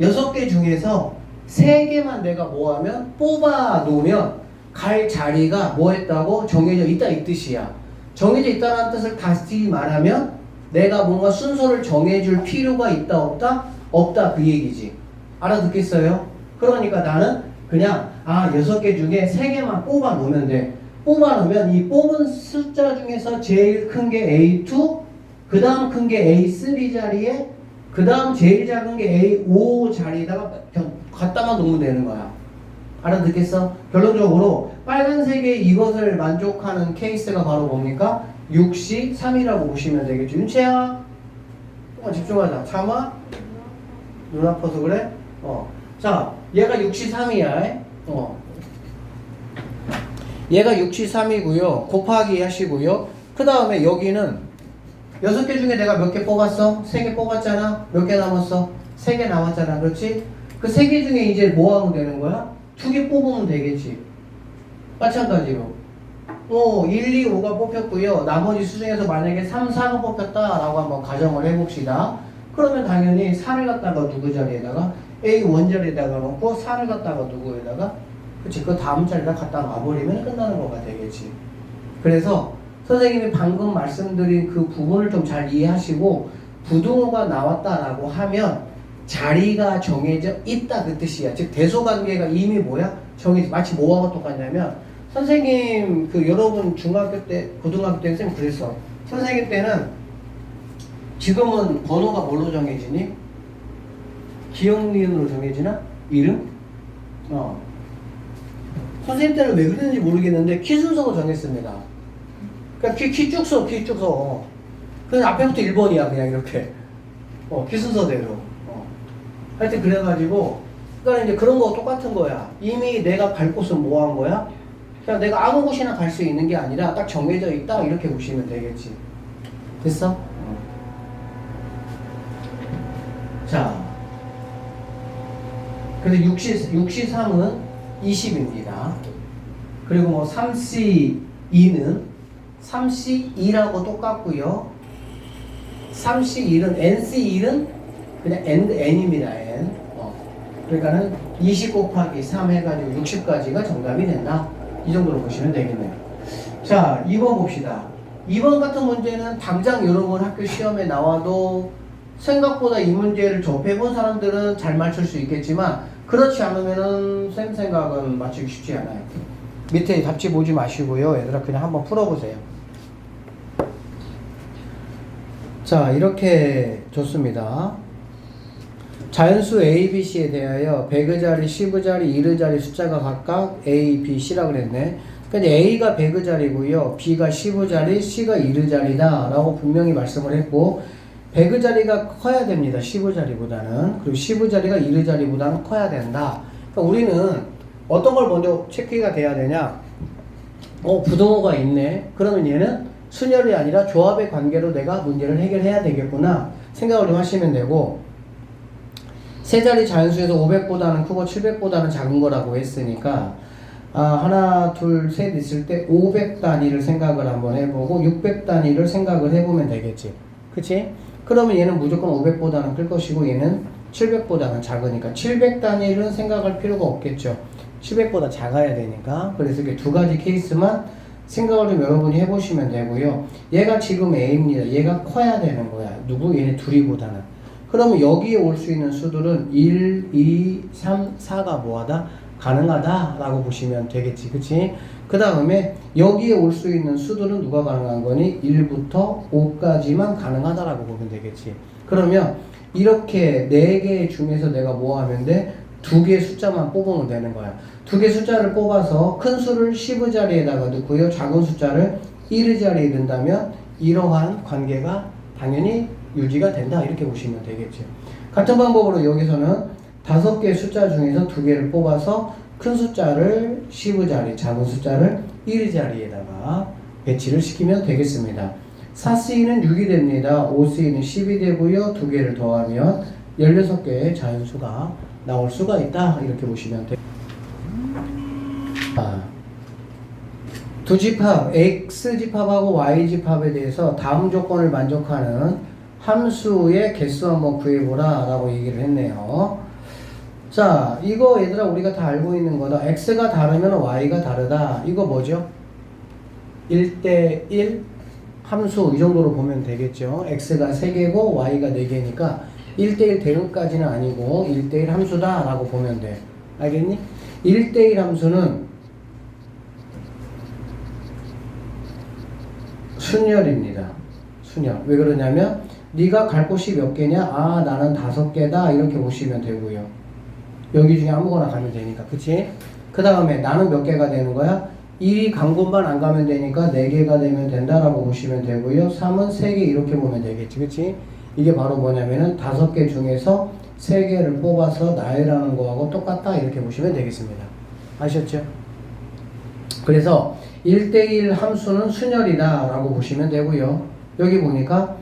6개 중에서 3개만 내가 뭐 하면 뽑아 놓으면 갈 자리가 뭐 했다고? 정해져 있다 이 뜻이야. 정해져 있다는 뜻을 다시 말하면 내가 뭔가 순서를 정해줄 필요가 있다 없다? 없다 그 얘기지. 알아듣겠어요? 그러니까 나는 그냥 6개 중에 3개만 뽑아 놓으면 돼. 뽑아 놓으면 이 뽑은 숫자 중에서 제일 큰 게 A2, 그 다음 큰 게 A3 자리에, 그 다음 제일 작은 게 A5 자리에다가 갖다만 놓으면 되는 거야. 알아듣겠어? 결론적으로 빨간색의 이것을 만족하는 케이스가 바로 뭡니까? 6시 3이라고 보시면 되겠죠. 윤채야, 집중하자. 참아? 눈 아파서 그래? 자, 얘가 6시 3이야. 얘가 6시 3이고요. 곱하기 하시고요. 그 다음에 여기는 6개 중에 내가 몇 개 뽑았어? 3개 뽑았잖아? 몇 개 남았어? 3개 남았잖아. 그렇지? 그 3개 중에 이제 뭐 하면 되는 거야? 2개 뽑으면 되겠지. 마찬가지로 1, 2, 5가 뽑혔고요. 나머지 수 중에서 만약에 3, 4가 뽑혔다라고 한번 가정을 해봅시다. 그러면 당연히 4를 갖다가 누구 자리에다가 A1 자리에다가 놓고 4를 갖다가 누구에다가 그치, 그 다음 자리에다 갖다 놔버리면 끝나는 거가 되겠지. 그래서 선생님이 방금 말씀드린 그 부분을 좀 잘 이해하시고 부등호가 나왔다라고 하면 자리가 정해져 있다 그 뜻이야. 즉 대소관계가 이미 뭐야? 정해져. 마치 뭐하고 똑같냐면 선생님 여러분 중학교 때 고등학교 때 선생님 그랬어. 선생님 때는 지금은 번호가 뭘로 정해지니? 기억 니은으로 정해지나? 이름? 선생님 때는 왜 그랬는지 모르겠는데 키 순서로 정했습니다. 그러니까 키 쭉 써. 그냥 앞에부터 1번이야 그냥 이렇게. 키 순서대로. 하여튼 그래가지고 그러니까 이제 그런 거 똑같은 거야. 이미 내가 갈 곳은 뭐 한 거야? 그냥 내가 아무 곳이나 갈 수 있는 게 아니라 딱 정해져 있다 이렇게 보시면 되겠지. 됐어? 자, 그래서 6C 3은 20입니다. 그리고 뭐 3C2는 3C2라고 똑같고요. 3C1은 NC1은 그냥 N입니다. N. 그러니까는 20 곱하기 3 해가지고 60까지가 정답이 된다. 이 정도로 보시면 되겠네요. 자, 2번 봅시다. 2번 같은 문제는 당장 여러분 학교 시험에 나와도 생각보다 이 문제를 접해본 사람들은 잘 맞출 수 있겠지만 그렇지 않으면은 쌤 생각은 맞추기 쉽지 않아요. 밑에 답지 보지 마시고요. 얘들아 그냥 한번 풀어보세요. 자, 이렇게 줬습니다. 자연수 A, B, C에 대하여 100의 자리, 10의 자리, 1의 자리 숫자가 각각 A, B, C라고 그랬네. 근데 A가 100의 자리고요. B가 10의 자리, C가 1의 자리다 라고 분명히 말씀을 했고 100의 자리가 커야 됩니다. 10의 자리보다는. 그리고 10의 자리가 1의 자리보다는 커야 된다. 그러니까 우리는 어떤 걸 먼저 체크가 돼야 되냐? 부등호가 있네. 그러면 얘는 순열이 아니라 조합의 관계로 내가 문제를 해결해야 되겠구나 생각을 좀 하시면 되고 세 자리 자연수에서 500보다는 크고 700보다는 작은 거라고 했으니까 하나, 둘, 셋 있을 때 500 단위를 생각을 한번 해보고 600 단위를 생각을 해보면 되겠지. 그치? 그러면 얘는 무조건 500보다는 클 것이고 얘는 700보다는 작으니까 700 단위를 생각할 필요가 없겠죠. 700보다 작아야 되니까. 그래서 이게 두 가지 케이스만 생각을 좀 여러분이 해보시면 되고요. 얘가 지금 A입니다. 얘가 커야 되는 거야. 누구? 얘네 둘이보다는. 그러면 여기에 올 수 있는 수들은 1, 2, 3, 4가 뭐하다? 가능하다 라고 보시면 되겠지. 그치? 그 다음에 여기에 올 수 있는 수들은 누가 가능한 거니? 1부터 5까지만 가능하다라고 보면 되겠지. 그러면 이렇게 4개 중에서 내가 뭐 하면 돼? 2개 숫자만 뽑으면 되는 거야. 2개 숫자를 뽑아서 큰 수를 10의 자리에다가 넣고요. 작은 숫자를 1의 자리에 넣는다면 이러한 관계가 당연히 유지가 된다. 이렇게 보시면 되겠죠. 같은 방법으로 여기서는 5개의 숫자 중에서 2개를 뽑아서 큰 숫자를 10의 자리, 작은 숫자를 1의 자리에다가 배치를 시키면 되겠습니다. 4C는 6이 됩니다. 5C는 10이 되고요. 2개를 더하면 16개의 자연수가 나올 수가 있다. 이렇게 보시면 됩니다. 두 집합, X 집합하고 Y 집합에 대해서 다음 조건을 만족하는 함수의 개수 한번 구해보라 라고 얘기를 했네요. 자, 이거 얘들아 우리가 다 알고 있는 거다. X가 다르면 Y가 다르다. 이거 뭐죠? 1대1 함수 이 정도로 보면 되겠죠. X가 3개고 Y가 4개니까 1대1 대응까지는 아니고 1대1 함수다 라고 보면 돼. 알겠니? 1대1 함수는 순열입니다. 순열. 왜 그러냐면 네가 갈 곳이 몇 개냐? 아, 나는 5개다. 이렇게 보시면 되고요. 여기 중에 아무거나 가면 되니까. 그치? 그 다음에 나는 몇 개가 되는 거야? 1이 간 곳만 안 가면 되니까 4개가 되면 된다라고 보시면 되고요. 3은 3개 이렇게 보면 되겠지. 그치? 이게 바로 뭐냐면은 5개 중에서 3개를 뽑아서 나열하는 거하고 똑같다. 이렇게 보시면 되겠습니다. 아셨죠? 그래서 1대1 함수는 순열이다 라고 보시면 되고요. 여기 보니까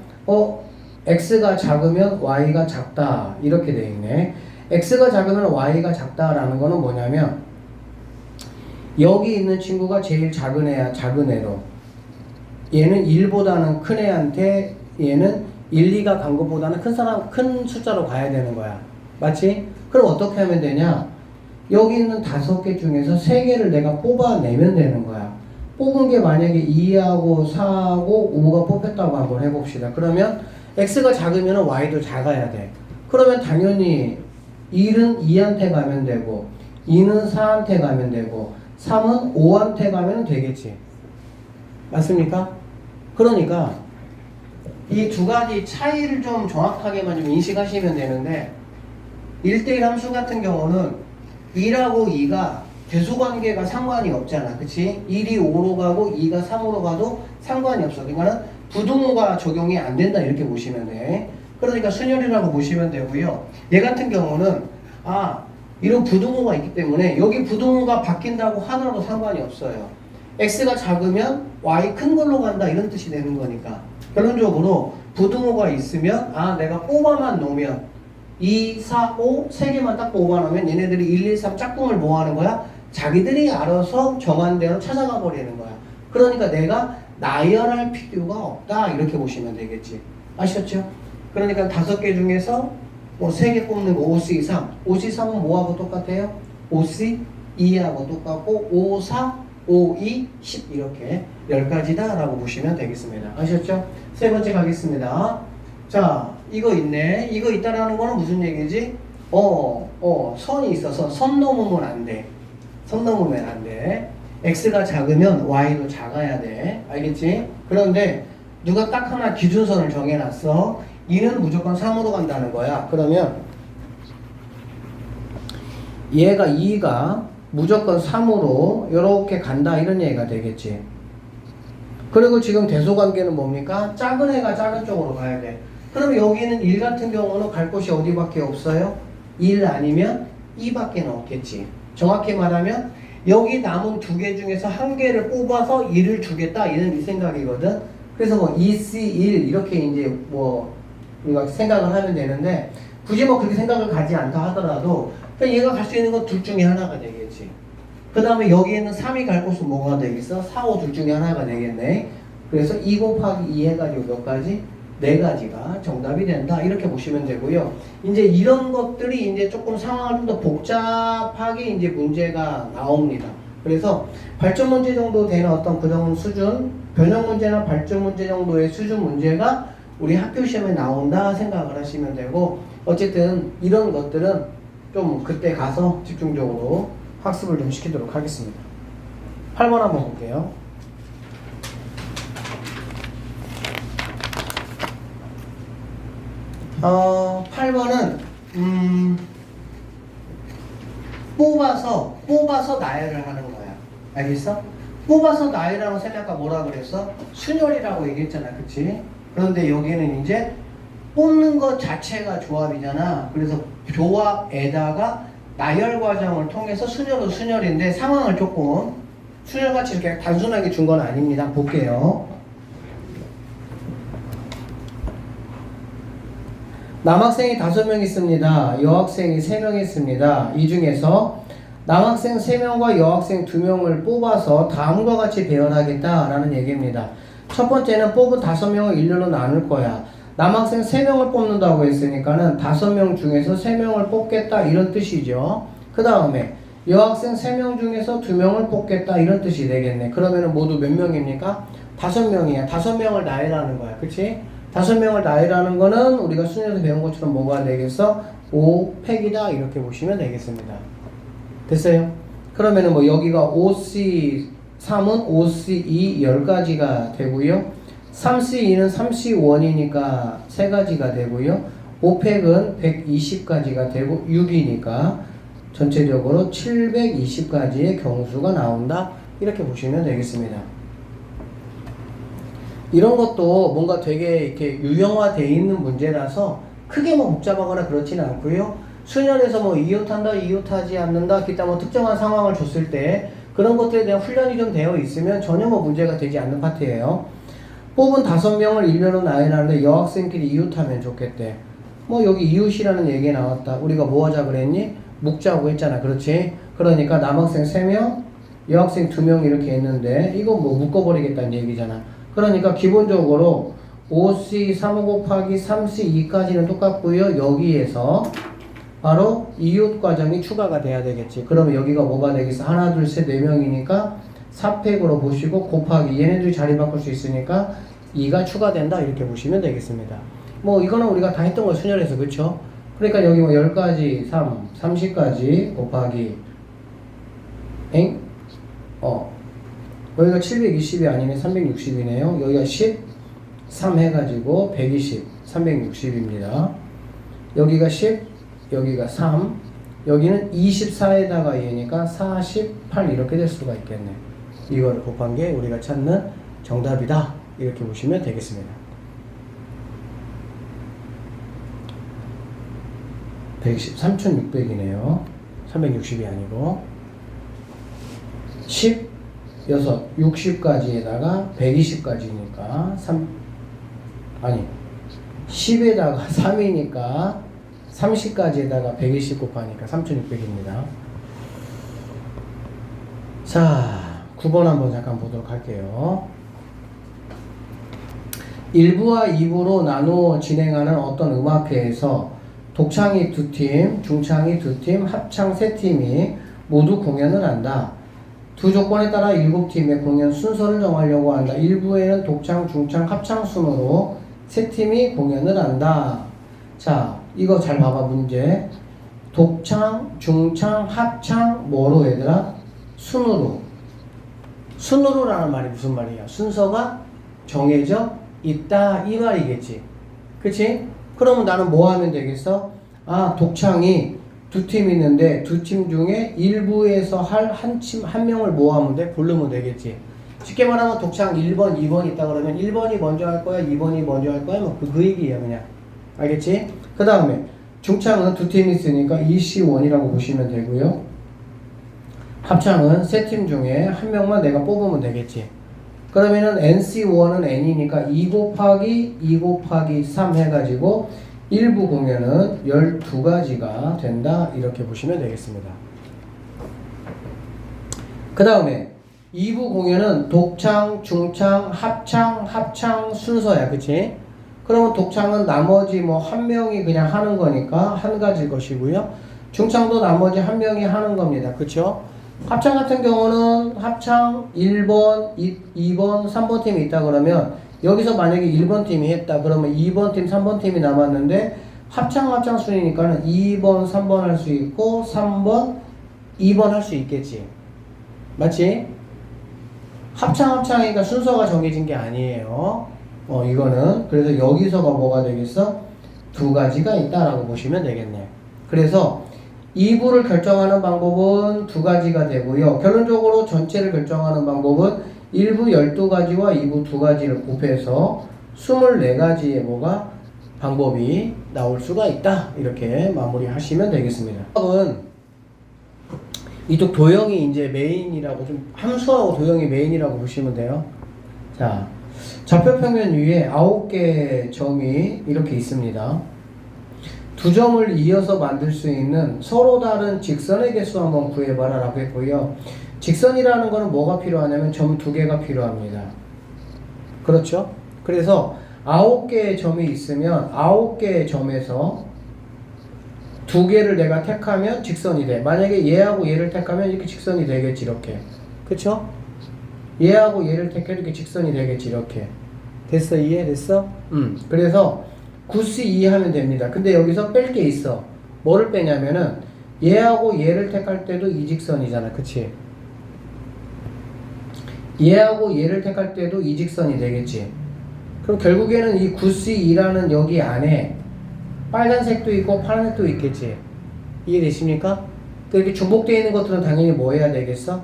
x가 작으면 y가 작다 이렇게 되어 있네. x가 작으면 y가 작다라는 거는 뭐냐면 여기 있는 친구가 제일 작은 애야. 작은 애로 얘는 1보다는 큰 애한테 얘는 1, 2가 간 것보다는 큰 숫자로 가야 되는 거야. 맞지? 그럼 어떻게 하면 되냐? 여기 있는 5개 중에서 3개를 내가 뽑아내면 되는 거야. 뽑은 게 만약에 2하고 4하고 5가 뽑혔다고 한번 해봅시다. 그러면 x가 작으면 y도 작아야 돼. 그러면 당연히 1은 2한테 가면 되고 2는 4한테 가면 되고 3은 5한테 가면 되겠지. 맞습니까? 그러니까 이 두 가지 차이를 좀 정확하게만 좀 인식하시면 되는데 1대1 함수 같은 경우는 1하고 2가 대소관계가 상관이 없잖아. 그치? 1이 5로 가고 2가 3으로 가도 상관이 없어. 그러니까는 부등호가 적용이 안 된다 이렇게 보시면 돼. 그러니까 순열이라고 보시면 되고요. 얘 같은 경우는 이런 부등호가 있기 때문에 여기 부등호가 바뀐다고 하더라도 상관이 없어요. x가 작으면 y 큰 걸로 간다 이런 뜻이 되는 거니까 결론적으로 부등호가 있으면 내가 뽑아만 놓으면 2, 4, 5 3개만 딱 뽑아놓으면 얘네들이 1, 2, 3 짝꿍을 뭐 하는 거야? 자기들이 알아서 정한 대로 찾아가 버리는 거야. 그러니까 내가 나열할 필요가 없다 이렇게 보시면 되겠지. 아셨죠? 그러니까 5개 중에서 뭐 3개 뽑는 거 OC 3 OC 3은 뭐하고 똑같아요? OC 2하고 똑같고 5, 4, 5, 2, 10 이렇게 10가지다 라고 보시면 되겠습니다. 아셨죠? 세 번째 가겠습니다. 자, 이거 있네. 이거 있다라는 거는 무슨 얘기지? 선이 있어서 선 넘으면 안 돼. 선 넘으면 안 돼. x가 작으면 y도 작아야 돼. 알겠지? 그런데 누가 딱 하나 기준선을 정해놨어. 2는 무조건 3으로 간다는 거야. 그러면 얘가 2가 무조건 3으로 이렇게 간다 이런 얘기가 되겠지. 그리고 지금 대소관계는 뭡니까? 작은 애가 작은 쪽으로 가야 돼. 그럼 여기는 1 같은 경우는 갈 곳이 어디밖에 없어요? 1 아니면 2밖에 없겠지. 정확히 말하면 여기 남은 2개 중에서 1개를 뽑아서 1을 주겠다 이런 이 생각이거든. 그래서 뭐 2C1 이렇게 이제 뭐 우리가 생각을 하면 되는데 굳이 뭐 그렇게 생각을 가지 않다 하더라도 그냥 얘가 갈 수 있는 건 둘 중에 하나가 되겠지. 그 다음에 여기에는 3이 갈 곳은 뭐가 되겠어? 4, 5 둘 중에 하나가 되겠네. 그래서 2 곱하기 2 해가지고 몇 가지? 4가지가 정답이 된다. 이렇게 보시면 되고요. 이제 이런 것들이 이제 조금 상황을 좀 더 복잡하게 이제 문제가 나옵니다. 그래서 발전 문제 정도 되는 어떤 그런 수준, 변형 문제나 발전 문제 정도의 수준 문제가 우리 학교 시험에 나온다 생각을 하시면 되고, 어쨌든 이런 것들은 좀 그때 가서 집중적으로 학습을 좀 시키도록 하겠습니다. 8번 한번 볼게요. 어, 8번은 뽑아서 나열을 하는 거야. 알겠어? 뽑아서 나열하는 셈이 아까 뭐라 그랬어? 순열이라고 얘기했잖아. 그치? 그런데 여기는 이제 뽑는 것 자체가 조합이잖아. 그래서 조합에다가 나열 과정을 통해서 순열도 순열인데 상황을 조금 순열같이 이렇게 단순하게 준 건 아닙니다. 볼게요. 남학생이 5명 있습니다. 여학생이 3명 있습니다. 이 중에서 남학생 3명과 여학생 2명을 뽑아서 다음과 같이 배열하겠다라는 얘기입니다. 첫 번째는 뽑은 5명을 일렬로 나눌 거야. 남학생 3명을 뽑는다고 했으니까는 5명 중에서 3명을 뽑겠다 이런 뜻이죠. 그 다음에 여학생 3명 중에서 2명을 뽑겠다 이런 뜻이 되겠네. 그러면은 모두 몇 명입니까? 5명이야. 5명을 나열하는 거야. 그치? 5명을 나열하는 거는 우리가 수능에서 배운 것처럼 뭐가 되겠어? 5팩이다 이렇게 보시면 되겠습니다. 됐어요? 그러면은 뭐 여기가 OC3은 OC2 10가지가 되고요. 3C2는 3C1이니까 3가지가 되고요. 오펙은 120가지가 되고 6이니까 전체적으로 720가지의 경수가 나온다. 이렇게 보시면 되겠습니다. 이런 것도 뭔가 되게 이렇게 유형화되어 있는 문제라서 크게 뭐 복잡하거나 그렇지는 않고요. 수련에서 뭐 이웃한다, 이웃하지 않는다, 기타 뭐 특정한 상황을 줬을 때 그런 것들에 대한 훈련이 좀 되어 있으면 전혀 뭐 문제가 되지 않는 파트예요. 뽑은 5명을 일렬로 나열하는데 여학생끼리 이웃하면 좋겠대. 뭐 여기 이웃이라는 얘기 나왔다. 우리가 뭐 하자 그랬니? 묶자고 했잖아. 그렇지? 그러니까 남학생 3명, 여학생 2명 이렇게 했는데 이거 뭐 묶어버리겠다는 얘기잖아. 그러니까 기본적으로 5C 3 곱하기 3C 2까지는 똑같고요. 여기에서 바로 이웃 과정이 추가가 돼야 되겠지. 그러면 여기가 뭐가 되겠어? 하나, 둘, 셋, 4명이니까 4팩으로 보시고 곱하기 얘네들이 자리 바꿀 수 있으니까 2가 추가된다. 이렇게 보시면 되겠습니다. 뭐 이거는 우리가 다 했던 거 순열해서 그쵸? 그러니까 여기 뭐 10가지 30까지 곱하기 여기가 720이 아니면 360이네요. 여기가 13 해가지고 120 360입니다. 여기가 10 여기가 3 여기는 24에다가 얘니까 48 이렇게 될 수가 있겠네. 이걸 곱한 게 우리가 찾는 정답이다. 이렇게 보시면 되겠습니다. 120, 3600이네요. 360이 아니고 10, 60까지에다가 120까지니까 10에다가 3이니까 30까지에다가 120 곱하니까 3600입니다. 자, 9번 한번 잠깐 보도록 할게요. 1부와 2부로 나누어 진행하는 어떤 음악회에서 독창이 2팀, 중창이 2팀, 합창 3팀이 모두 공연을 한다. 두 조건에 따라 7팀의 공연 순서를 정하려고 한다. 1부에는 독창, 중창, 합창 순으로 3팀이 공연을 한다. 자, 이거 잘 봐봐 문제. 독창, 중창, 합창 뭐로 얘들아? 순으로. 순으로라는 말이 무슨 말이야? 순서가 정해져 있다 이 말이겠지. 그치? 그러면 나는 뭐 하면 되겠어? 아, 독창이 2팀 있는데 2팀 중에 1부에서 할 한 명을 뭐 하면 돼? 고르면 되겠지. 쉽게 말하면 독창 1번, 2번 있다 그러면 1번이 먼저 할 거야, 2번이 먼저 할 거야, 뭐 그 얘기야 그냥. 알겠지? 그 다음에 중창은 2팀 있으니까 EC1이라고 보시면 되고요. 합창은 3팀 중에 한 명만 내가 뽑으면 되겠지. 그러면은 NC1은 N이니까 2 곱하기 3 해가지고 1부 공연은 12가지가 된다. 이렇게 보시면 되겠습니다. 그 다음에 2부 공연은 독창, 중창, 합창 순서야. 그치? 그러면 독창은 나머지 뭐 한 명이 그냥 하는 거니까 한 가지 것이고요. 중창도 나머지 한 명이 하는 겁니다. 그쵸? 합창 같은 경우는 합창 1번, 2번, 3번 팀이 있다 그러면 여기서 만약에 1번 팀이 했다 그러면 2번 팀, 3번 팀이 남았는데 합창 순이니까는 2번, 3번 할 수 있고 3번, 2번 할 수 있겠지. 맞지? 합창이니까 순서가 정해진 게 아니에요. 이거는 그래서 여기서가 뭐가 되겠어? 2가지가 있다라고 보시면 되겠네. 그래서 2부를 결정하는 방법은 2가지가 되고요. 결론적으로 전체를 결정하는 방법은 1부 12가지와 2부 2가지를 곱해서 24가지의 뭐가 방법이 나올 수가 있다. 이렇게 마무리하시면 되겠습니다. 답은 이쪽 도형이 이제 메인이라고 좀 함수하고 도형이 메인이라고 보시면 돼요. 자, 좌표평면 위에 9개의 점이 이렇게 있습니다. 2점을 이어서 만들 수 있는 서로 다른 직선의 개수 한번 구해봐라 라고 했고요. 직선이라는 거는 뭐가 필요하냐면 점 2개가 필요합니다. 그렇죠? 그래서 9개의 점이 있으면 9개의 점에서 2개를 내가 택하면 직선이 돼. 만약에 얘하고 얘를 택하면 이렇게 직선이 되겠지. 이렇게. 그쵸? 얘하고 얘를 택해 이렇게 직선이 되겠지. 이렇게. 됐어? 이해됐어? 그래서 9C2 하면 됩니다. 근데 여기서 뺄 게 있어. 뭐를 빼냐면은 얘하고 얘를 택할 때도 이 직선이잖아. 그치? 얘하고 얘를 택할 때도 이 직선이 되겠지. 그럼 결국에는 이 9C2라는 여기 안에 빨간색도 있고 파란색도 있겠지. 이해되십니까? 이렇게 중복되어 있는 것들은 당연히 뭐 해야 되겠어?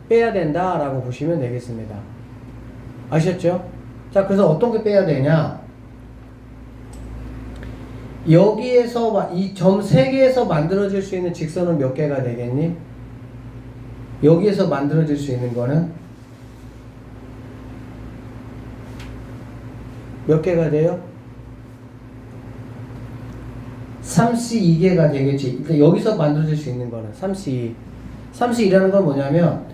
빼야 된다 라고 보시면 되겠습니다. 아셨죠? 자, 그래서 어떤 게 빼야 되냐? 여기에서 이 점 3개에서 만들어질 수 있는 직선은 몇 개가 되겠니? 여기에서 만들어질 수 있는 거는 몇 개가 돼요? 3C2개가 되겠지. 그러니까 여기서 만들어질 수 있는 거는 3C2. 3C2라는 건 뭐냐면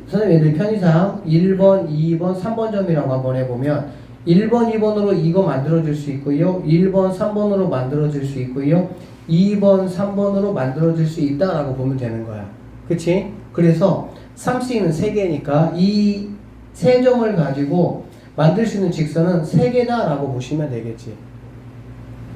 선생님 얘들 편의상 1번, 2번, 3번 점이라고 한번 해보면 1번, 2번으로 이거 만들어질 수 있고요. 1번, 3번으로 만들어질 수 있고요. 2번, 3번으로 만들어질 수 있다라고 보면 되는 거야. 그치? 그래서 3C는 3개니까 이 3점을 가지고 만들 수 있는 직선은 3개다 라고 보시면 되겠지.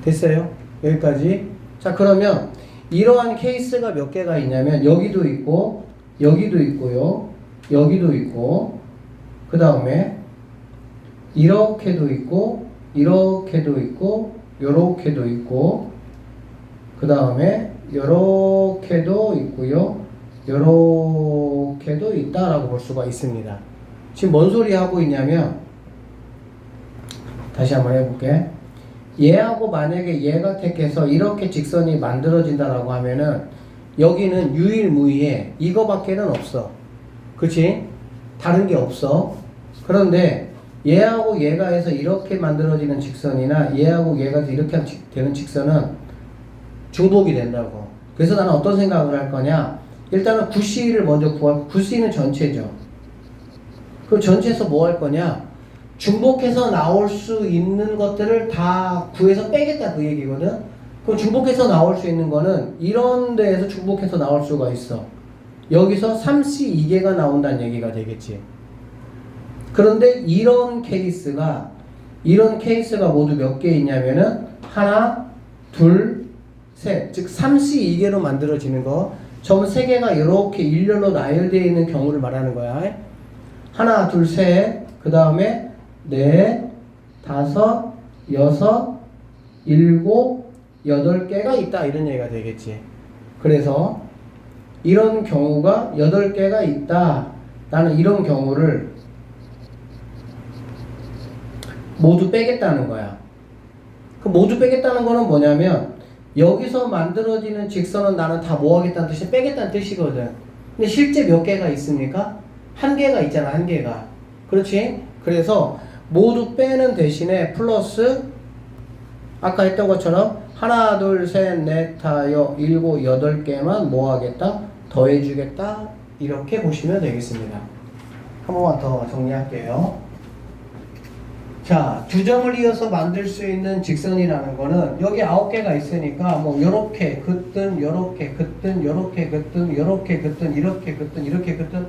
됐어요? 여기까지. 자, 그러면 이러한 케이스가 몇 개가 있냐면 여기도 있고 여기도 있고요. 여기도 있고 그 다음에 이렇게도 있고 이렇게도 있고 요렇게도 있고 그 다음에 요렇게도 있고요. 요렇게도 있다라고 볼 수가 있습니다. 지금 뭔 소리 하고 있냐면 다시 한번 해볼게. 얘하고 만약에 얘가 택해서 이렇게 직선이 만들어진다라고 하면은 여기는 유일무이해. 이거밖에는 없어. 그치? 다른 게 없어. 그런데 얘하고 얘가 해서 이렇게 만들어지는 직선이나 얘하고 얘가 해서 이렇게 되는 직선은 중복이 된다고. 그래서 나는 어떤 생각을 할 거냐? 일단은 9C를 먼저 구하고 9C는 전체죠. 그럼 전체에서 뭐 할 거냐? 중복해서 나올 수 있는 것들을 다 구해서 빼겠다 그 얘기거든. 그럼 중복해서 나올 수 있는 거는 이런 데에서 중복해서 나올 수가 있어. 여기서 3C2개가 나온다는 얘기가 되겠지. 그런데 이런 케이스가 모두 몇 개 있냐면은 하나, 둘, 셋. 즉 3C2개로 만들어지는 거. 점 3개가 이렇게 일렬로 나열되어 있는 경우를 말하는 거야. 하나, 둘, 셋. 그 다음에 넷, 다섯, 여섯, 일곱, 8개가 있다 이런 얘기가 되겠지. 그래서 이런 경우가 8개가 있다. 나는 이런 경우를 모두 빼겠다는 거야. 그 모두 빼겠다는 거는 뭐냐면 여기서 만들어지는 직선은 나는 다 뭐 하겠다는 뜻이 빼겠다는 뜻이거든. 근데 실제 몇 개가 있습니까? 한 개가 있잖아, 한 개가. 그렇지? 그래서 모두 빼는 대신에 플러스 아까 했던 것처럼 하나, 둘, 셋, 넷, 다, 일곱, 8개만 뭐 하겠다? 더해주겠다. 이렇게 보시면 되겠습니다. 한 번만 더 정리할게요. 자, 2점을 이어서 만들 수 있는 직선이라는 거는 여기 9개가 있으니까 뭐 요렇게 긋든 요렇게 긋든 요렇게 긋든 요렇게 긋든 이렇게 긋든 이렇게 긋든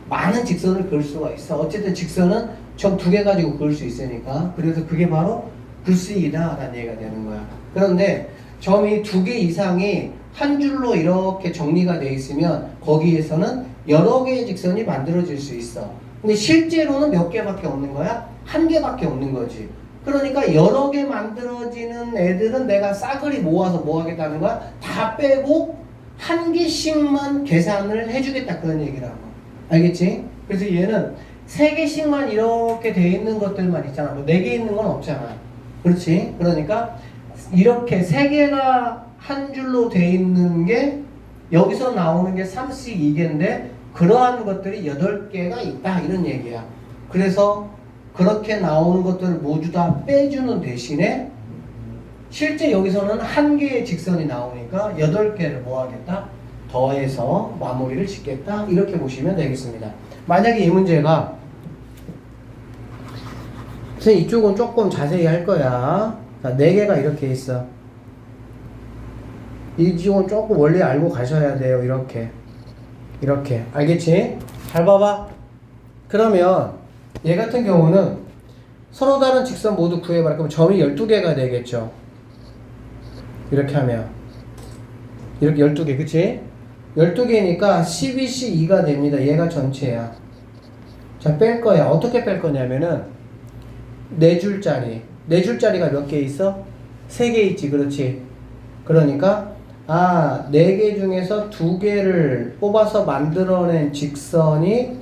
많은 직선을 그을 수가 있어. 어쨌든 직선은 점 2개 가지고 그을 수 있으니까. 그래서 그게 바로 9C이다 라는 얘기가 되는 거야. 그런데 점이 2개 이상이 한 줄로 이렇게 정리가 돼 있으면 거기에서는 여러 개의 직선이 만들어질 수 있어. 근데 실제로는 몇 개밖에 없는 거야? 한 개밖에 없는 거지. 그러니까 여러 개 만들어지는 애들은 내가 싸그리 모아서 뭐 하겠다는 거야? 다 빼고 한 개씩만 계산을 해주겠다 그런 얘기라고. 알겠지? 그래서 얘는 3개씩만 이렇게 돼 있는 것들만 있잖아. 뭐 4개 있는 건 없잖아. 그렇지? 그러니까 이렇게 3개가 한 줄로 돼 있는 게 여기서 나오는 게 3C2개인데 그러한 것들이 8개가 있다 이런 얘기야. 그래서 그렇게 나오는 것들을 모두 다 빼주는 대신에 실제 여기서는 한 개의 직선이 나오니까 8개를 뭐 하겠다? 더해서 마무리를 짓겠다 이렇게 보시면 되겠습니다. 만약에 이 문제가 선생님 이쪽은 조금 자세히 할 거야. 자, 4개가 이렇게 있어. 이쪽은 조금 원래 알고 가셔야 돼요. 이렇게 알겠지? 잘 봐봐. 그러면 얘 같은 경우는 서로 다른 직선 모두 구해봐라. 그럼 점이 12개가 되겠죠. 이렇게 하면 이렇게 12개 그치? 12개니까 12C2가 됩니다. 얘가 전체야. 자, 뺄 거야. 어떻게 뺄 거냐면은 4줄짜리. 4줄짜리가 몇 개 있어? 3개 있지. 그렇지. 그러니까 4개 중에서 2개를 뽑아서 만들어낸 직선이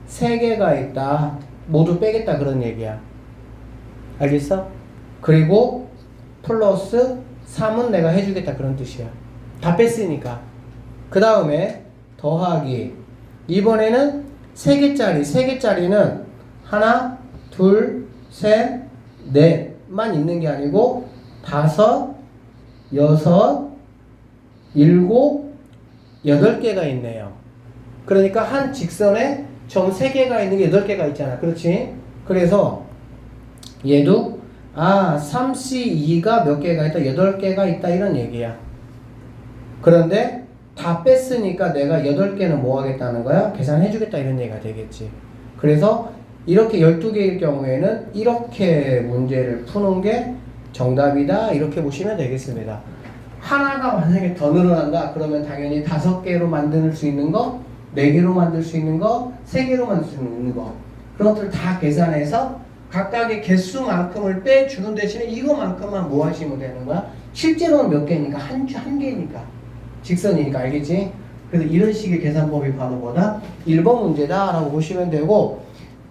3개가 있다. 모두 빼겠다. 그런 얘기야. 알겠어? 그리고 플러스 3은 내가 해주겠다. 그런 뜻이야. 다 뺐으니까. 그 다음에 더하기. 이번에는 3개짜리. 3개짜리는 하나, 둘, 셋, 넷만 있는 게 아니고 5, 6, 7, 8개가 있네요. 그러니까 한 직선에 점 3개가 있는 게 8개가 있잖아. 그렇지? 그래서 얘도 3C2가 몇 개가 있다? 8개가 있다. 이런 얘기야. 그런데 다 뺐으니까 내가 8개는 뭐 하겠다는 거야? 계산해 주겠다. 이런 얘기가 되겠지. 그래서 이렇게 12개일 경우에는 이렇게 문제를 푸는 게 정답이다. 이렇게 보시면 되겠습니다. 하나가 만약에 더 늘어난다. 그러면 당연히 5개로 만들 수 있는 거, 4개로 만들 수 있는 거, 3개로 만들 수 있는 거. 그런 것들 다 계산해서 각각의 개수만큼을 빼주는 대신에 이거만큼만 뭐 하시면 되는 거야? 실제로는 몇 개니까? 한 개니까. 직선이니까. 알겠지? 그래서 이런 식의 계산법이 바로 뭐다? 1번 문제다 라고 보시면 되고,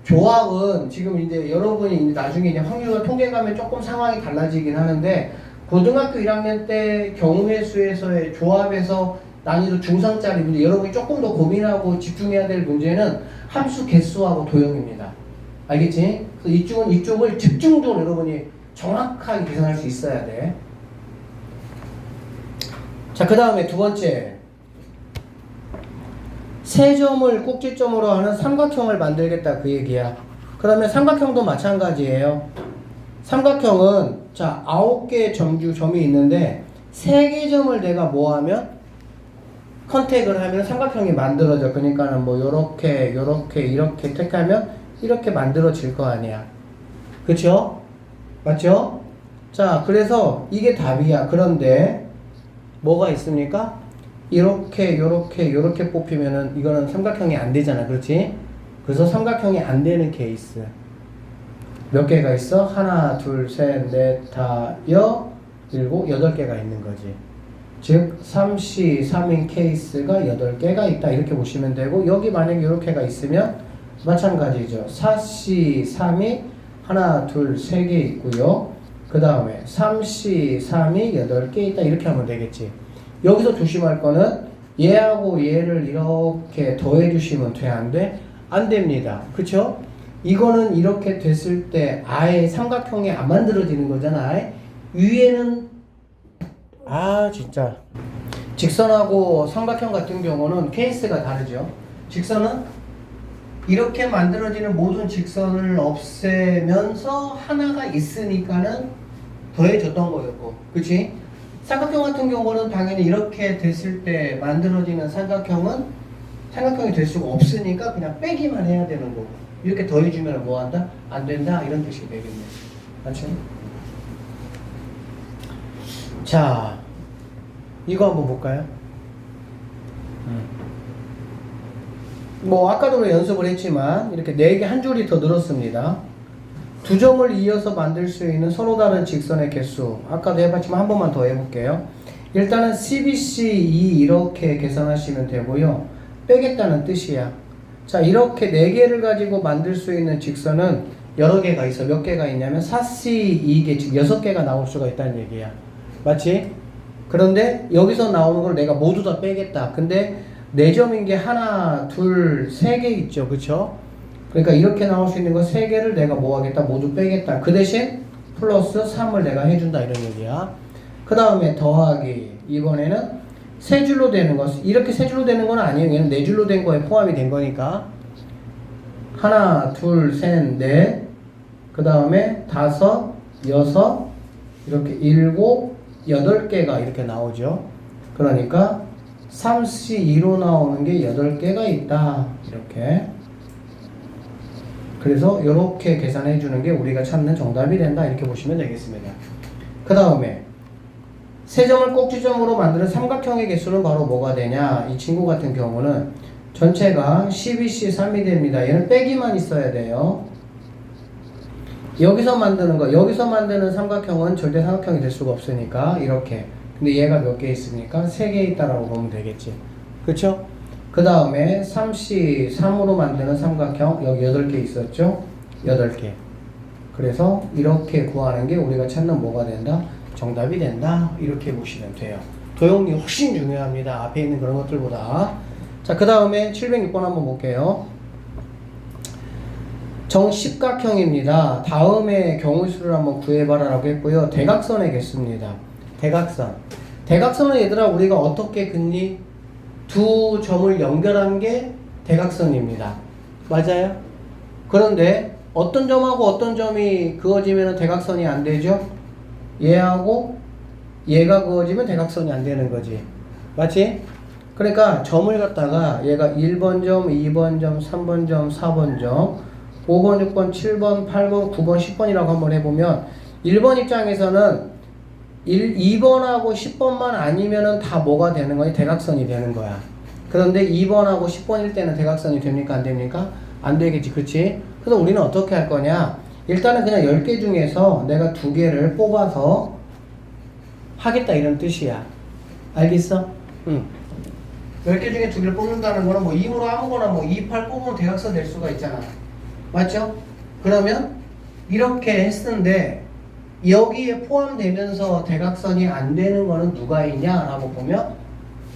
조합은 지금 이제 여러분이 이제 나중에 이제 확률과 통계가면 조금 상황이 달라지긴 하는데, 고등학교 1학년 때 경우의 수에서의 조합에서 난이도 중상짜리 문제, 여러분이 조금 더 고민하고 집중해야 될 문제는 함수 개수하고 도형입니다. 알겠지? 그래서 이쪽을 집중적으로 여러분이 정확하게 계산할 수 있어야 돼. 자, 그 다음에 두 번째. 세 점을 꼭지점으로 하는 삼각형을 만들겠다. 그 얘기야. 그러면 삼각형도 마찬가지예요. 삼각형은 자 9개의 점이 있는데 3개 점을 내가 뭐 하면 컨택을 하면 삼각형이 만들어져. 그러니까는 뭐 요렇게 이렇게 택하면 이렇게 만들어질 거 아니야. 그쵸? 맞죠? 자, 그래서 이게 답이야. 그런데 뭐가 있습니까? 이렇게 뽑히면은 이거는 삼각형이 안 되잖아. 그렇지? 그래서 삼각형이 안 되는 케이스 몇 개가 있어? 하나, 둘, 셋, 넷, 다, 7, 8개가 있는 거지. 즉 3C, 3인 케이스가 8개가 있다. 이렇게 보시면 되고, 여기 만약에 이렇게가 있으면 마찬가지죠. 4C, 3이 하나, 둘, 3개 있고요. 그 다음에 3C, 3이 8개 있다. 이렇게 하면 되겠지. 여기서 조심할 거는 얘하고 얘를 이렇게 더해 주시면 돼? 안 돼? 안 됩니다. 그쵸? 이거는 이렇게 됐을 때 아예 삼각형이 안 만들어지는 거잖아. 위에는 진짜 직선하고 삼각형 같은 경우는 케이스가 다르죠. 직선은 이렇게 만들어지는 모든 직선을 없애면서 하나가 있으니까는 더해졌던 거였고, 그치? 삼각형 같은 경우는 당연히 이렇게 됐을 때 만들어지는 삼각형이 될 수가 없으니까 그냥 빼기만 해야 되는 거고, 이렇게 더해주면 뭐 한다? 안 된다? 이런 뜻이 되겠네. 맞죠? 자, 이거 한번 볼까요? 뭐 아까도 연습을 했지만 이렇게 4개 한 줄이 더 늘었습니다. 두 점을 이어서 만들 수 있는 서로 다른 직선의 개수, 아까도 해봤지만 한 번만 더 해볼게요. 일단은 CBC2 이렇게 계산하시면 되고요. 빼겠다는 뜻이야. 자, 이렇게 4개를 가지고 만들 수 있는 직선은 여러 개가 있어. 몇 개가 있냐면 4C2개, 즉 6개가 나올 수가 있다는 얘기야. 맞지? 그런데 여기서 나오는 걸 내가 모두 다 빼겠다. 근데 4점인 게 하나, 둘, 3개 있죠. 그쵸? 그러니까 이렇게 나올 수 있는 거 3개를 내가 뭐 하겠다? 모두 빼겠다. 그 대신 플러스 3을 내가 해준다. 이런 얘기야. 그 다음에 더하기. 이번에는 세 줄로 되는 거. 이렇게 세 줄로 되는 건 아니에요. 얘는 4줄로 된 거에 포함이 된 거니까. 하나, 둘, 셋, 넷. 그 다음에 5, 6, 이렇게 7, 8개가 이렇게 나오죠. 그러니까 3C2로 나오는 게 8개가 있다. 이렇게. 그래서 이렇게 계산해 주는 게 우리가 찾는 정답이 된다. 이렇게 보시면 되겠습니다. 그 다음에 세 점을 꼭지점으로 만드는 삼각형의 개수는 바로 뭐가 되냐? 이 친구 같은 경우는 전체가 12C 3이 됩니다. 얘는 빼기만 있어야 돼요. 여기서 만드는 삼각형은 절대 삼각형이 될 수가 없으니까 이렇게. 근데 얘가 몇 개 있으니까 3개 있다라고 보면 되겠지. 그쵸? 그 다음에 3C 3으로 만드는 삼각형 여기 8개 있었죠? 8개. 그래서 이렇게 구하는 게 우리가 찾는 뭐가 된다? 정답이 된다. 이렇게 보시면 돼요. 도형이 훨씬 중요합니다. 앞에 있는 그런 것들보다. 자, 그 다음에 706번 한번 볼게요. 정십각형입니다. 다음에 경우수를 한번 구해봐라 라고 했고요. 대각선의 개수입니다. 대각선은 얘들아 우리가 어떻게 긋니? 두 점을 연결한 게 대각선입니다. 맞아요? 그런데 어떤 점하고 어떤 점이 그어지면 대각선이 안 되죠? 얘하고 얘가 그어지면 대각선이 안 되는 거지. 맞지? 그러니까 점을 갖다가 얘가 1번 점, 2번 점, 3번 점, 4번 점, 5번, 6번, 7번, 8번, 9번, 10번이라고 한번 해보면 1번 입장에서는 2번하고 10번만 아니면은 다 뭐가 되는 거야? 대각선이 되는 거야. 그런데 2번하고 10번일 때는 대각선이 됩니까? 안 됩니까? 안 되겠지. 그치? 그래서 우리는 어떻게 할 거냐? 일단은 그냥 10개 중에서 내가 2개를 뽑아서 하겠다 이런 뜻이야. 알겠어? 응. 10개 중에 2개를 뽑는다는 거는 뭐 2으로 아무거나 뭐 2, 8 뽑으면 대각선 될 수가 있잖아. 맞죠? 그러면 이렇게 했는데 여기에 포함되면서 대각선이 안 되는 거는 누가 있냐라고 보면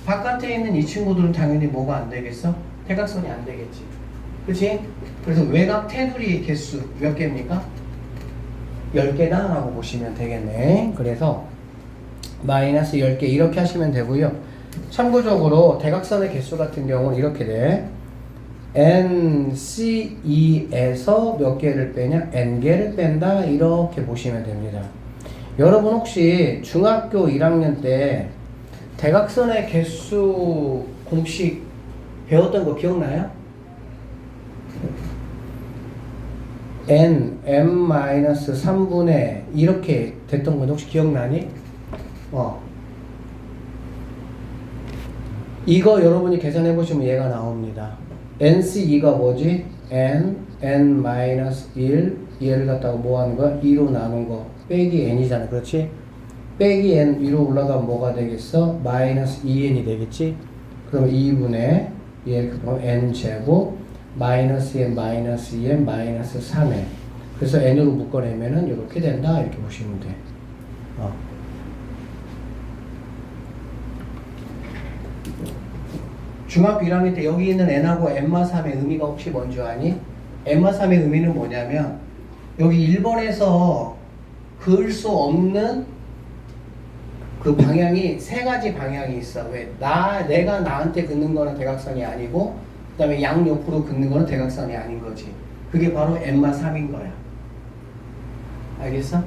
바깥에 있는 이 친구들은 당연히 뭐가 안 되겠어? 대각선이 안 되겠지. 그치? 그래서 외곽 테두리 개수 몇 개입니까? 10개다 라고 보시면 되겠네. 그래서 마이너스 10개 이렇게 하시면 되고요. 참고적으로 대각선의 개수 같은 경우는 이렇게 돼. NC2에서 몇 개를 빼냐? N개를 뺀다. 이렇게 보시면 됩니다. 여러분 혹시 중학교 1학년 때 대각선의 개수 공식 배웠던 거 기억나요? N, M-3분의 이렇게 됐던 건 혹시 기억나니? 이거 여러분이 계산해 보시면 얘가 나옵니다. NC2가 뭐지? N, N-1 얘를 갖다가 뭐 하는 거야? 2로 나눈 거 빼기 N이잖아. 그렇지? 빼기 N 위로 올라가면 뭐가 되겠어? 마이너스 2N이 되겠지? 그럼 2분의 얘 N제곱 마이너스 N 마이너스 2N 마이너스 3N 그래서 N으로 묶어내면은 이렇게 된다. 이렇게 보시면 돼. 중학교 1학년 때 여기 있는 N하고 N마3의 의미가 혹시 뭔지 아니? N마3의 의미는 뭐냐면 여기 1번에서 그을 수 없는 그 방향이 세 가지 방향이 있어. 왜? 내가 나한테 긋는 거는 대각선이 아니고 그 다음에 양옆으로 긋는 거는 대각선이 아닌 거지. 그게 바로 N마3인 거야. 알겠어?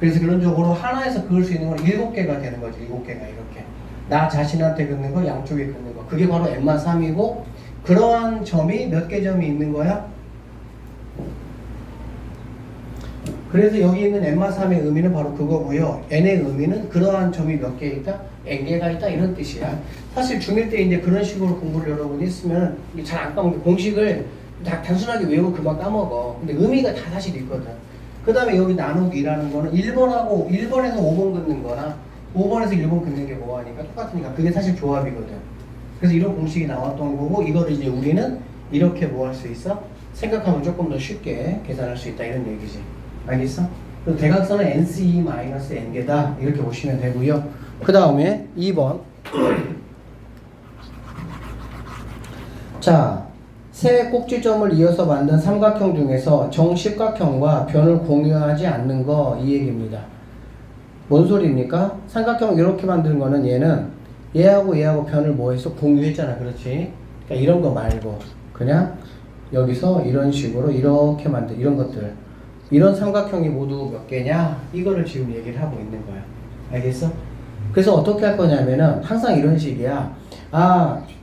그래서 결론적으로 하나에서 그을 수 있는 건 7개가 되는 거지. 7개가 이렇게. 나 자신한테 긋는 거, 양쪽에 긋는 거. 그게 바로 N마3이고 그러한 점이 몇 개 점이 있는 거야? 그래서 여기 있는 N마3의 의미는 바로 그거고요. N의 의미는 그러한 점이 몇 개 있다? N개가 있다 이런 뜻이야. 사실 중1 때 이제 그런 식으로 공부를 여러분이 했으면 잘 안 까먹게 공식을 단순하게 외우고 금방 까먹어. 근데 의미가 다 사실 있거든. 그 다음에 여기 나누기라는 거는 1번에서 5번 긋는 거나 5번에서 1번 긋는 게 뭐하니까 똑같으니까 그게 사실 조합이거든. 그래서 이런 공식이 나왔던 거고 이거를 이제 우리는 이렇게 뭐 할 수 있어? 생각하면 조금 더 쉽게 계산할 수 있다 이런 얘기지. 알겠어? 그리고 대각선은 NC-N개다 이렇게 보시면 되고요. 그 다음에 2번 자, 세 꼭지점을 이어서 만든 삼각형 중에서 정십각형과 변을 공유하지 않는 거 이 얘기입니다. 뭔 소리입니까? 삼각형 이렇게 만드는 거는 얘하고 얘하고 변을 뭐 해서 공유했잖아. 그렇지? 그러니까 이런 거 말고 그냥 여기서 이런 식으로 이렇게 만든 이런 것들 이런 삼각형이 모두 몇 개냐? 이거를 지금 얘기를 하고 있는 거야. 알겠어? 그래서 어떻게 할 거냐면은 항상 이런 식이야.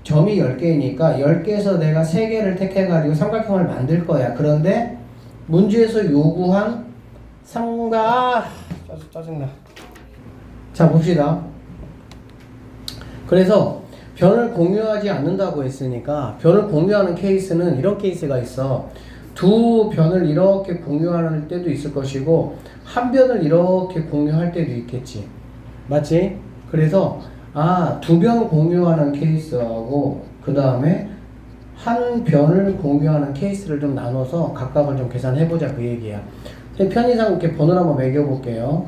점이 10개니까 10개에서 내가 3개를 택해가지고 삼각형을 만들 거야. 그런데 문제에서 요구한 짜증나. 자, 봅시다. 그래서 변을 공유하지 않는다고 했으니까 변을 공유하는 케이스는 이런 케이스가 있어. 두 변을 이렇게 공유하는 때도 있을 것이고 한 변을 이렇게 공유할 때도 있겠지. 맞지? 그래서 두 변 공유하는 케이스하고 그 다음에 한 변을 공유하는 케이스를 좀 나눠서 각각을 좀 계산해보자 그 얘기야. 편의상 이렇게 번호를 한번 매겨볼게요.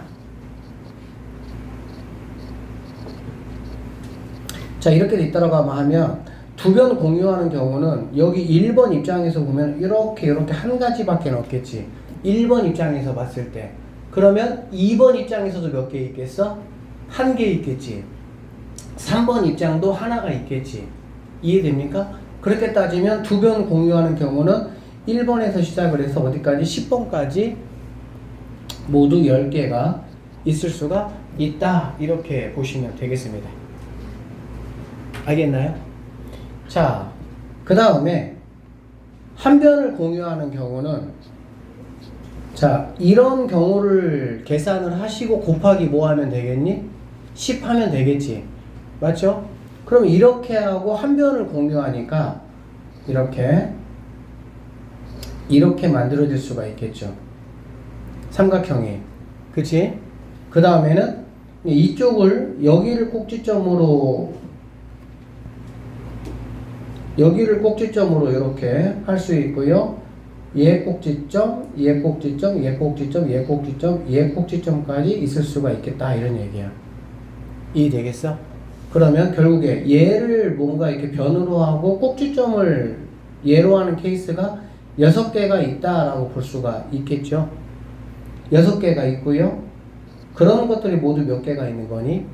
자, 이렇게 있다라고 하면 두 변 공유하는 경우는 여기 1번 입장에서 보면 이렇게 한 가지밖에 없겠지. 1번 입장에서 봤을 때. 그러면 2번 입장에서도 몇 개 있겠어? 한 개 있겠지. 3번 입장도 하나가 있겠지. 이해됩니까? 그렇게 따지면 두 변 공유하는 경우는 1번에서 시작을 해서 어디까지? 10번까지 모두 10개가 있을 수가 있다. 이렇게 보시면 되겠습니다. 알겠나요? 자, 그 다음에 한 변을 공유하는 경우는 자, 이런 경우를 계산을 하시고 곱하기 뭐 하면 되겠니? 10 하면 되겠지. 맞죠? 그럼 이렇게 하고 한 변을 공유하니까 이렇게 만들어질 수가 있겠죠. 삼각형이. 그치? 그 다음에는 이쪽을 여기를 꼭지점으로 이렇게 할 수 있고요. 얘 꼭지점, 얘 꼭지점, 얘 꼭지점, 얘 꼭지점, 얘 꼭지점까지 있을 수가 있겠다. 이런 얘기야. 이해되겠어? 그러면 결국에 얘를 뭔가 이렇게 변으로 하고 꼭지점을 얘로 하는 케이스가 6개가 있다라고 볼 수가 있겠죠. 6개가 있고요. 그런 것들이 모두 몇 개가 있는 거니?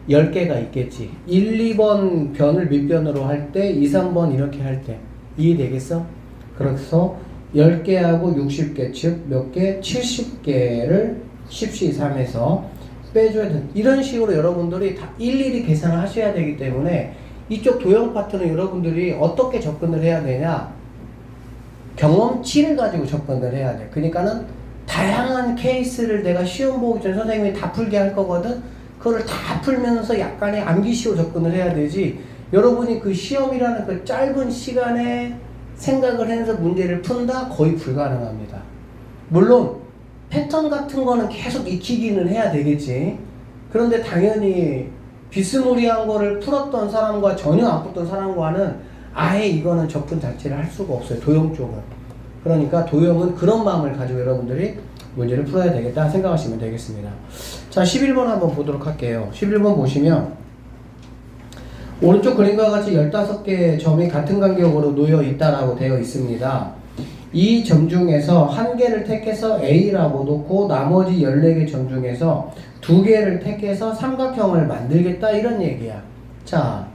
10개가 있겠지. 1, 2번 변을 밑변으로 할 때, 2, 3번 이렇게 할 때. 이해되겠어? 그래서 10개하고 60개, 즉 몇 개? 70개를 10C3에서 빼줘야 돼. 이런 식으로 여러분들이 다 일일이 계산을 하셔야 되기 때문에 이쪽 도형 파트는 여러분들이 어떻게 접근을 해야 되냐? 경험치를 가지고 접근을 해야 돼. 그러니까는 다양한 케이스를 내가 시험 보기 전에 선생님이 다 풀게 할 거거든. 그거를 다 풀면서 약간의 암기식으로 접근을 해야 되지. 여러분이 그 시험이라는 그 짧은 시간에 생각을 해서 문제를 푼다? 거의 불가능합니다. 물론 패턴 같은 거는 계속 익히기는 해야 되겠지. 그런데 당연히 비스무리한 거를 풀었던 사람과 전혀 안 풀었던 사람과는 아예 이거는 접근 자체를 할 수가 없어요. 도형 쪽은. 그러니까 도형은 그런 마음을 가지고 여러분들이 문제를 풀어야 되겠다 생각하시면 되겠습니다. 자, 11번 한번 보도록 할게요. 11번 보시면 오른쪽 그림과 같이 15개의 점이 같은 간격으로 놓여 있다라고 되어 있습니다. 이 점 중에서 한 개를 택해서 A라고 놓고 나머지 14개 점 중에서 2개를 택해서 삼각형을 만들겠다 이런 얘기야. 자,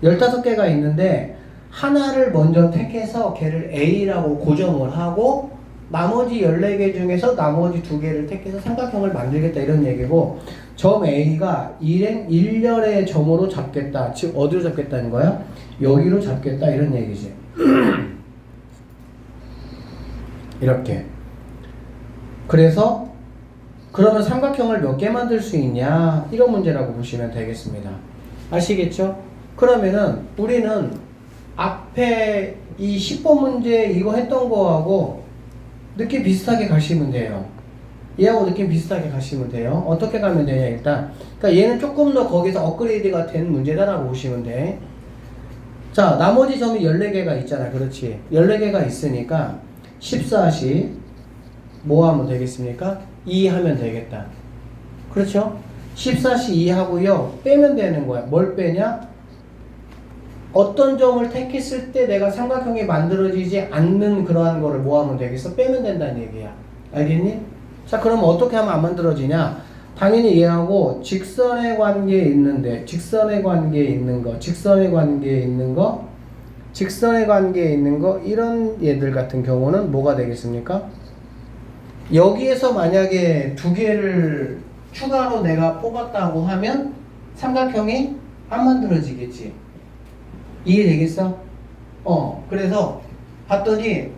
15개가 있는데 하나를 먼저 택해서 걔를 A라고 고정을 하고 나머지 14개 중에서 나머지 2개를 택해서 삼각형을 만들겠다 이런 얘기고, 점 A가 일렬의 점으로 잡겠다. 즉 어디로 잡겠다는 거야? 여기로 잡겠다 이런 얘기지. 이렇게. 그래서 그러면 삼각형을 몇 개 만들 수 있냐? 이런 문제라고 보시면 되겠습니다. 아시겠죠? 그러면은 우리는 앞에 이 10번 문제 이거 했던 거하고 느낌 비슷하게 가시면 돼요. 얘하고 느낌 비슷하게 가시면 돼요. 어떻게 가면 되냐 일단. 그러니까 얘는 조금 더 거기서 업그레이드가 된 문제다라고 보시면 돼. 자, 나머지 점이 14개가 있잖아. 그렇지. 14개가 있으니까 14시 뭐 하면 되겠습니까? 2 하면 되겠다. 그렇죠? 14시 2 하고요. 빼면 되는 거야. 뭘 빼냐? 어떤 점을 택했을 때 내가 삼각형이 만들어지지 않는 그러한 거를 뭐 하면 되겠어? 빼면 된다는 얘기야. 알겠니? 자, 그럼 어떻게 하면 안 만들어지냐? 당연히 얘하고 직선의 관계에 있는데, 직선의 관계에 있는 거, 직선의 관계에 있는 거, 직선의 관계에 있는 거, 이런 얘들 같은 경우는 뭐가 되겠습니까? 여기에서 만약에 2개를 추가로 내가 뽑았다고 하면 삼각형이 안 만들어지겠지. 이해되겠어? 그래서 봤더니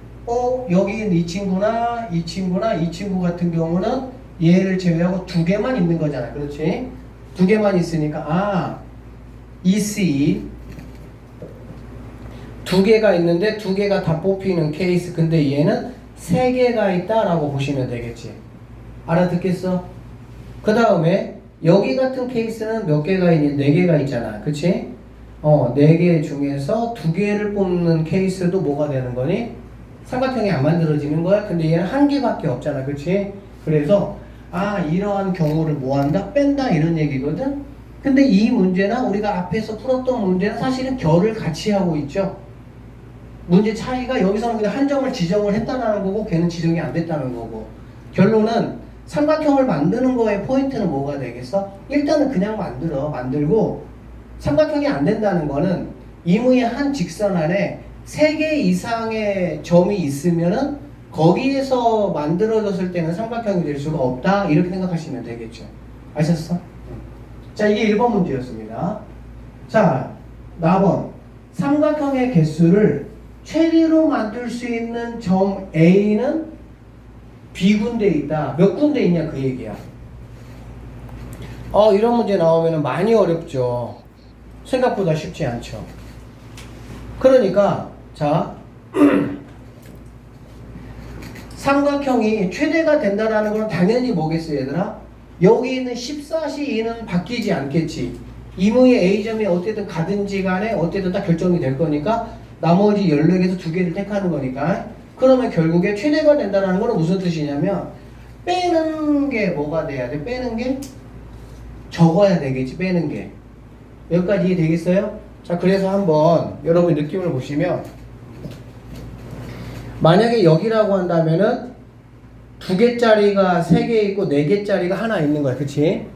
여기는 이 친구나 이 친구나 이 친구 같은 경우는 얘를 제외하고 2개만 있는 거잖아. 그렇지? 두 개만 있으니까 EC 두 개가 있는데 두 개가 다 뽑히는 케이스. 근데 얘는 세 개가 있다라고 보시면 되겠지. 알아듣겠어? 그 다음에 여기 같은 케이스는 몇 개가 있니? 네 개가 있잖아. 그치? 네 개 중에서 두 개를 뽑는 케이스도 뭐가 되는 거니? 삼각형이 안 만들어지는 거야. 근데 얘는 한 개밖에 없잖아. 그치? 그래서 이러한 경우를 뭐 한다? 뺀다 이런 얘기거든. 근데 이 문제나 우리가 앞에서 풀었던 문제는 사실은 결을 같이 하고 있죠. 문제 차이가 여기서는 그냥 한 점을 지정을 했다는 거고 걔는 지정이 안 됐다는 거고, 결론은 삼각형을 만드는 거의 포인트는 뭐가 되겠어? 일단은 그냥 만들고 삼각형이 안 된다는 거는 이무의 한 직선 안에 3개 이상의 점이 있으면은 거기에서 만들어졌을 때는 삼각형이 될 수가 없다 이렇게 생각하시면 되겠죠. 아셨어? 자, 이게 1번 문제였습니다. 자, 4번 삼각형의 개수를 최대로 만들 수 있는 점 A는 B군데 있다. 몇 군데 있냐 그 얘기야. 이런 문제 나오면 많이 어렵죠. 생각보다 쉽지 않죠. 그러니까 자 삼각형이 최대가 된다라는 건 당연히 뭐겠어 얘들아? 여기 있는 14C2는 바뀌지 않겠지. 이무의 A점이 어쨌든 가든지 간에 어쨌든 다 결정이 될 거니까 나머지 14개에서 2개를 택하는 거니까. 그러면 결국에 최대가 된다는 건 무슨 뜻이냐면 빼는 게 뭐가 돼야 돼? 빼는 게 적어야 되겠지. 빼는 게. 여기까지 이해되겠어요? 자, 그래서 한번 여러분 느낌을 보시면 만약에 여기라고 한다면은 2개짜리가 3개 있고 4개짜리가 하나 있는 거야. 그치?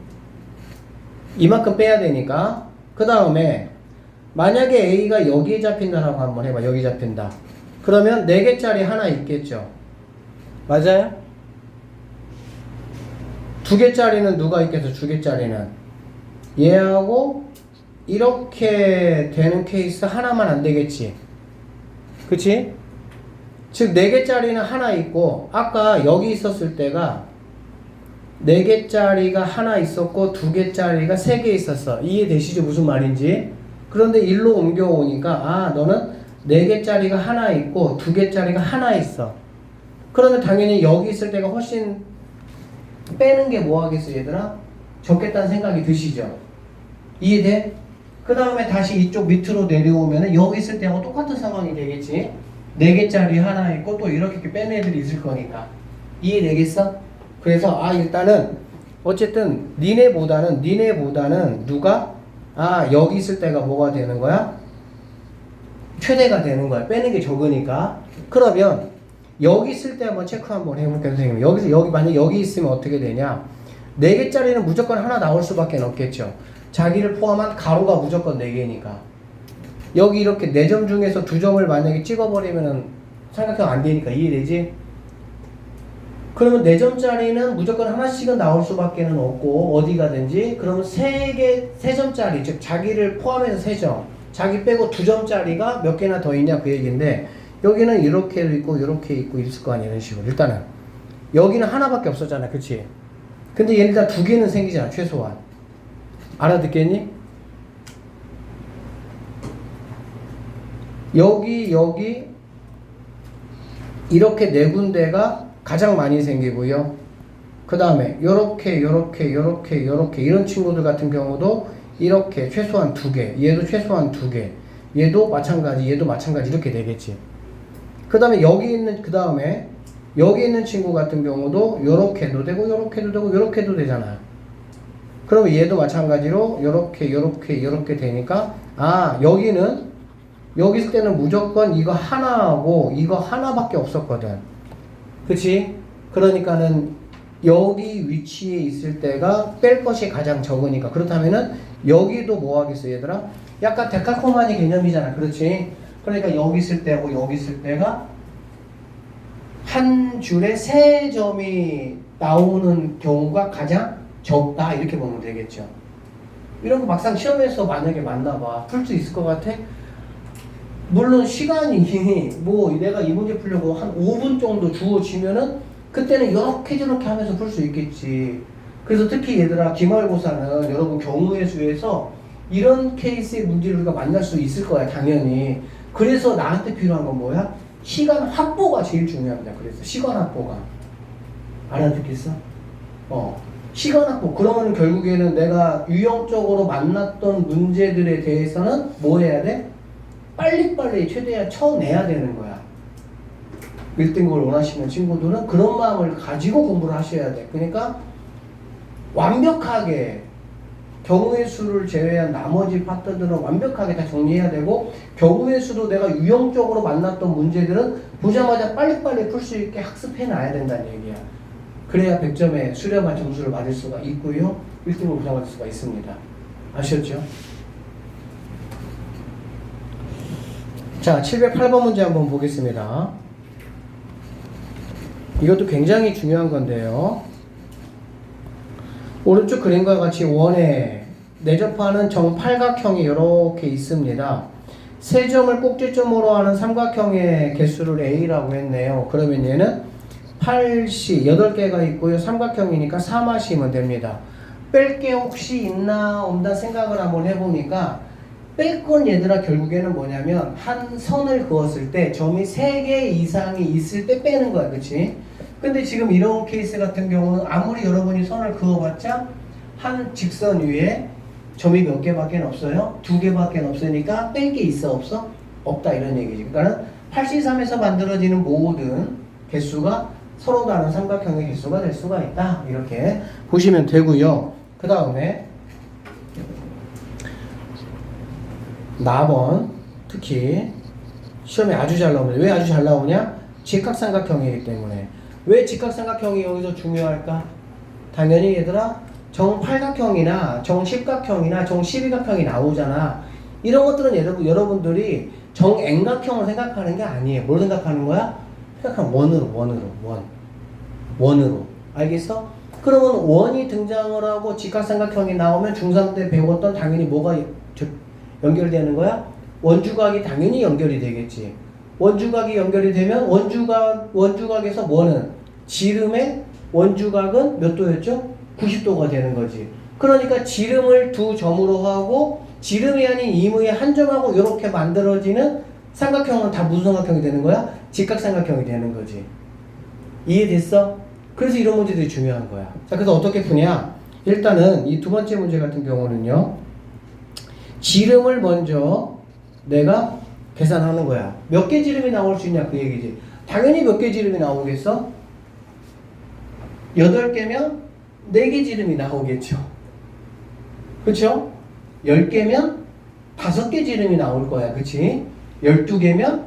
이만큼 빼야 되니까. 그 다음에 만약에 A가 여기에 잡힌다라고 한번 해봐. 여기 잡힌다. 그러면 4개짜리 하나 있겠죠. 맞아요? 2개짜리는 누가 있겠어? 2개짜리는 얘하고 이렇게 되는 케이스 하나만 안 되겠지. 그치? 즉 4개짜리는 하나 있고 아까 여기 있었을 때가 4개짜리가 하나 있었고 2개짜리가 3개 있었어. 이해되시죠? 무슨 말인지? 그런데 일로 옮겨오니까 너는 4개짜리가 하나 있고 2개짜리가 하나 있어. 그러면 당연히 여기 있을 때가 훨씬 빼는 게 뭐 하겠어 얘들아? 적겠다는 생각이 드시죠? 이해돼? 그 다음에 다시 이쪽 밑으로 내려오면 여기 있을 때하고 똑같은 상황이 되겠지? 4개짜리 하나 있고 또 이렇게 빼는 애들이 있을 거니까. 이해되겠어? 그래서 일단은 어쨌든 니네보다는 누가 여기 있을 때가 뭐가 되는 거야? 최대가 되는 거야. 빼는 게 적으니까. 그러면 여기 있을 때 한번 체크 한번 해볼게요, 선생님. 여기 만약 여기 있으면 어떻게 되냐? 4개짜리는 무조건 하나 나올 수밖에 없겠죠. 자기를 포함한 가로가 무조건 4개니까. 여기 이렇게 4점 중에서 2점을 만약에 찍어버리면은 삼각형 안 되니까. 이해되지? 그러면 4점짜리는 무조건 하나씩은 나올 수밖에 없고 어디 가든지. 그러면 3점짜리 즉 자기를 포함해서 3점, 자기 빼고 2점짜리가 몇 개나 더 있냐 그 얘기인데, 여기는 이렇게도 있고 이렇게 있고 있을 거 아니야. 이런 식으로. 일단은 여기는 하나밖에 없었잖아. 그치? 근데 얘는 일단 2개는 생기잖아. 최소한. 알아듣겠니? 여기 이렇게 4군데가 가장 많이 생기고요. 그 다음에 요렇게 이런 친구들 같은 경우도 이렇게 최소한 2개, 얘도 최소한 2개, 얘도 마찬가지 이렇게 되겠지. 그 다음에 여기 있는 친구 같은 경우도 요렇게도 되고 요렇게도 되잖아요. 그러면 얘도 마찬가지로 요렇게 되니까 여기 있을 때는 무조건 이거 하나하고 이거 하나밖에 없었거든. 그치? 그러니까는 여기 위치에 있을 때가 뺄 것이 가장 적으니까. 그렇다면은 여기도 뭐 하겠어 얘들아? 약간 데칼코마니 개념이잖아. 그렇지? 그러니까 여기 있을 때하고 여기 있을 때가 한 줄에 3점이 나오는 경우가 가장 적다 이렇게 보면 되겠죠. 이런 거 막상 시험에서 만약에 만나봐 풀 수 있을 것 같아? 물론 시간이 내가 이 문제 풀려고 한 5분 정도 주어지면은 그때는 이렇게 저렇게 하면서 풀 수 있겠지. 그래서 특히 얘들아 기말고사는 여러분 경우의 수에서 이런 케이스의 문제를 우리가 만날 수 있을 거야 당연히. 그래서 나한테 필요한 건 뭐야? 시간 확보가 제일 중요합니다. 그래서 시간 확보가. 알아듣겠어? 시간 확보. 그러면 결국에는 내가 유형적으로 만났던 문제들에 대해서는 뭐 해야 돼? 빨리빨리 최대한 쳐내야 되는 거야. 1등급을 원하시는 친구들은 그런 마음을 가지고 공부를 하셔야 돼. 그러니까 완벽하게 경우의 수를 제외한 나머지 파트들은 완벽하게 다 정리해야 되고, 경우의 수도 내가 유형적으로 만났던 문제들은 보자마자 빨리빨리 풀 수 있게 학습해 놔야 된다는 얘기야. 그래야 100점의 수렴한 점수를 받을 수가 있고요. 1등을 보장받을 수가 있습니다. 아셨죠? 자, 708번 문제 한번 보겠습니다. 이것도 굉장히 중요한 건데요. 오른쪽 그림과 같이 원에 내접하는 정팔각형이 이렇게 있습니다. 세 점을 꼭지점으로 하는 삼각형의 개수를 A라고 했네요. 그러면 얘는 8시 8개가 있고요. 삼각형이니까 3하시면 됩니다. 뺄 게 혹시 있나 없나 생각을 한번 해보니까 뺄 건 얘들아 결국에는 뭐냐면 한 선을 그었을 때 점이 3개 이상이 있을 때 빼는 거야. 그치? 근데 지금 이런 케이스 같은 경우는 아무리 여러분이 선을 그어봤자 한 직선 위에 점이 몇 개밖에 없어요? 2개밖에 없으니까 뺄 게 있어 없어? 없다 이런 얘기지. 그러니까 8C3에서 만들어지는 모든 개수가 서로 다른 삼각형의 개수가 될 수가 있다. 이렇게 보시면 되고요. 그 다음에 나번 특히 시험에 아주 잘 나옵니다. 왜 아주 잘 나오냐? 직각삼각형이기 때문에. 왜 직각삼각형이 여기서 중요할까? 당연히 얘들아 정팔각형이나 정십각형이나 정십이각형이 나오잖아. 이런 것들은 여러분들이 정円각형을 생각하는 게 아니에요. 뭘 생각하는 거야? 생각하면 원으로. 알겠어? 그러면 원이 등장을 하고 직각삼각형이 나오면 중3 때 배웠던 당연히 뭐가 연결되는 거야? 원주각이 당연히 연결이 되겠지. 원주각이 연결이 되면 원주각에서 뭐는 지름의 원주각은 몇 도였죠? 90도가 되는 거지. 그러니까 지름을 두 점으로 하고 지름이 아닌 임의의 한 점하고 이렇게 만들어지는 삼각형은 다 무슨 삼각형이 되는 거야? 직각삼각형이 되는 거지. 이해됐어? 그래서 이런 문제들이 중요한 거야. 자, 그래서 어떻게 푸냐? 일단은 이 두 번째 문제 같은 경우는요. 지름을 먼저 내가 계산하는 거야. 몇 개 지름이 나올 수 있냐 그 얘기지. 당연히 몇 개 지름이 나오겠어? 8개면 4개 지름이 나오겠죠. 그쵸? 10개면 5개 지름이 나올 거야. 그치? 12개면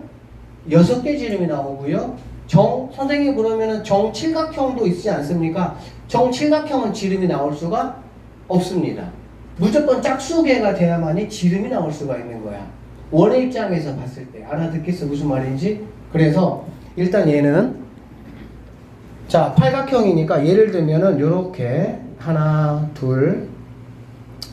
6개 지름이 나오고요. 선생님 그러면은 정칠각형도 있지 않습니까? 정칠각형은 지름이 나올 수가 없습니다. 무조건 짝수개가 돼야만이 지름이 나올 수가 있는 거야. 원의 입장에서 봤을 때. 알아듣겠어? 무슨 말인지? 그래서 일단 얘는 자 팔각형이니까 예를 들면은 요렇게 하나 둘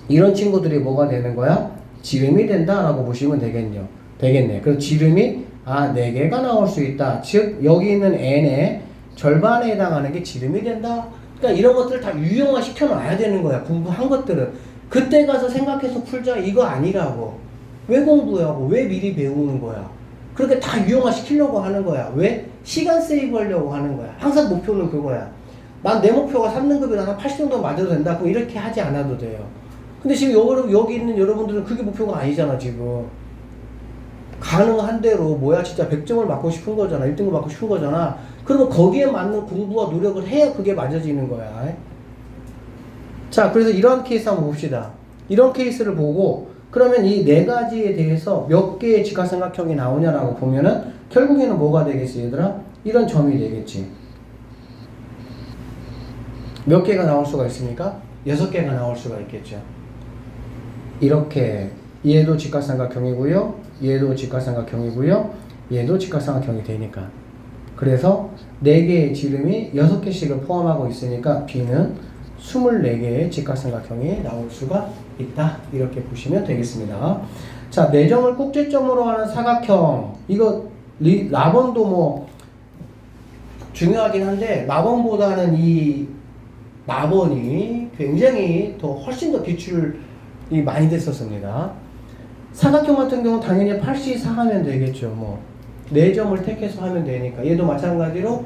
이런 친구들이 뭐가 되는 거야? 지름이 된다라고 보시면 되겠네. 그래서 지름이 4개가 나올 수 있다. 즉 여기 있는 n의 절반에 해당하는 게 지름이 된다. 그러니까 이런 것들을 다 유형화 시켜놔야 되는 거야. 공부한 것들은. 그때 가서 생각해서 풀자 이거 아니라고. 왜 공부하고 왜 미리 배우는 거야. 그렇게 다 유형화 시키려고 하는 거야. 왜? 시간 세이브 하려고 하는 거야. 항상 목표는 그거야. 난 내 목표가 3등급이라 한 80 정도 맞아도 된다. 그럼 이렇게 하지 않아도 돼요. 근데 지금 여기 있는 여러분들은 그게 목표가 아니잖아 지금. 가능한 대로 진짜 100점을 맞고 싶은 거잖아. 1등급 맞고 싶은 거잖아. 그러면 거기에 맞는 공부와 노력을 해야 그게 맞아지는 거야. 자, 그래서 이런 케이스 한번 봅시다. 이런 케이스를 보고 그러면 이 4가지에 대해서 몇 개의 직각삼각형이 나오냐라고 보면은 결국에는 뭐가 되겠어 얘들아? 이런 점이 되겠지. 몇 개가 나올 수가 있습니까? 6개가 나올 수가 있겠죠. 이렇게 얘도 직각삼각형이고요. 얘도 직각삼각형이고요. 얘도 직각삼각형이 되니까. 그래서 4개의 지름이 6개씩을 포함하고 있으니까 B는 24개의 직각삼각형이 나올 수가 있다. 이렇게 보시면 되겠습니다. 자, 내점을 꼭지점으로 하는 사각형. 이거 라번도 중요하긴 한데 라번보다는 이 마번이 굉장히 훨씬 더 비출이 많이 됐었습니다. 사각형 같은 경우는 당연히 8C4 하면 되겠죠. 뭐 4점을 택해서 하면 되니까 얘도 마찬가지로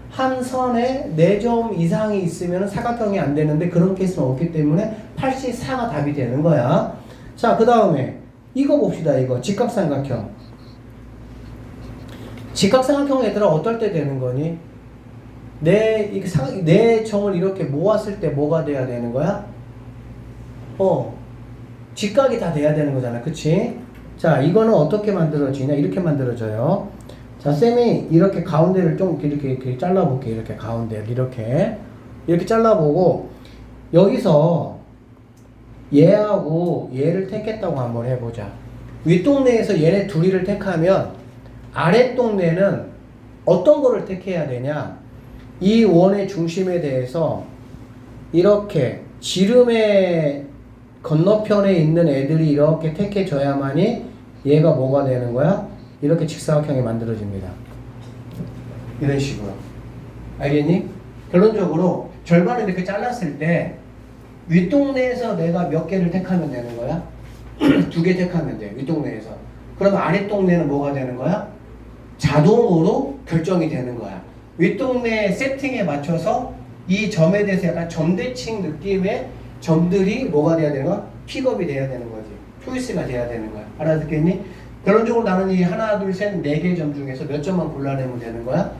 한 선에 4점 이상이 있으면 사각형이 안 되는데 그런 케이스는 없기 때문에 8C4가 답이 되는 거야. 자, 그 다음에 이거 봅시다. 이거 직각삼각형. 직각삼각형 얘들아 어떨 때 되는 거니? 내 점을 이렇게 모았을 때 뭐가 돼야 되는 거야? 직각이 다 돼야 되는 거잖아. 그치? 자, 이거는 어떻게 만들어지냐? 이렇게 만들어져요. 자, 쌤이 이렇게 가운데를 좀 이렇게 잘라볼게. 이렇게 가운데를 이렇게 잘라보고 여기서 얘하고 얘를 택했다고 한번 해보자. 윗동네에서 얘네 둘이를 택하면 아랫동네는 어떤 거를 택해야 되냐? 이 원의 중심에 대해서 이렇게 지름의 건너편에 있는 애들이 이렇게 택해져야만이 얘가 뭐가 되는 거야? 이렇게 직사각형이 만들어집니다. 이런 식으로. 알겠니? 결론적으로 절반을 이렇게 잘랐을 때 윗동네에서 내가 몇 개를 택하면 되는 거야? 2개 택하면 돼. 윗동네에서. 그럼 아랫동네는 뭐가 되는 거야? 자동으로 결정이 되는 거야. 윗동네 세팅에 맞춰서 이 점에 대해서 약간 점대칭 느낌의 점들이 뭐가 돼야 되는 거야? 픽업이 돼야 되는 거지. 초이스가 돼야 되는 거야. 알아듣겠니? 결론적으로 나는 이 하나, 둘, 셋, 4개 점 중에서 몇 점만 골라내면 되는 거야?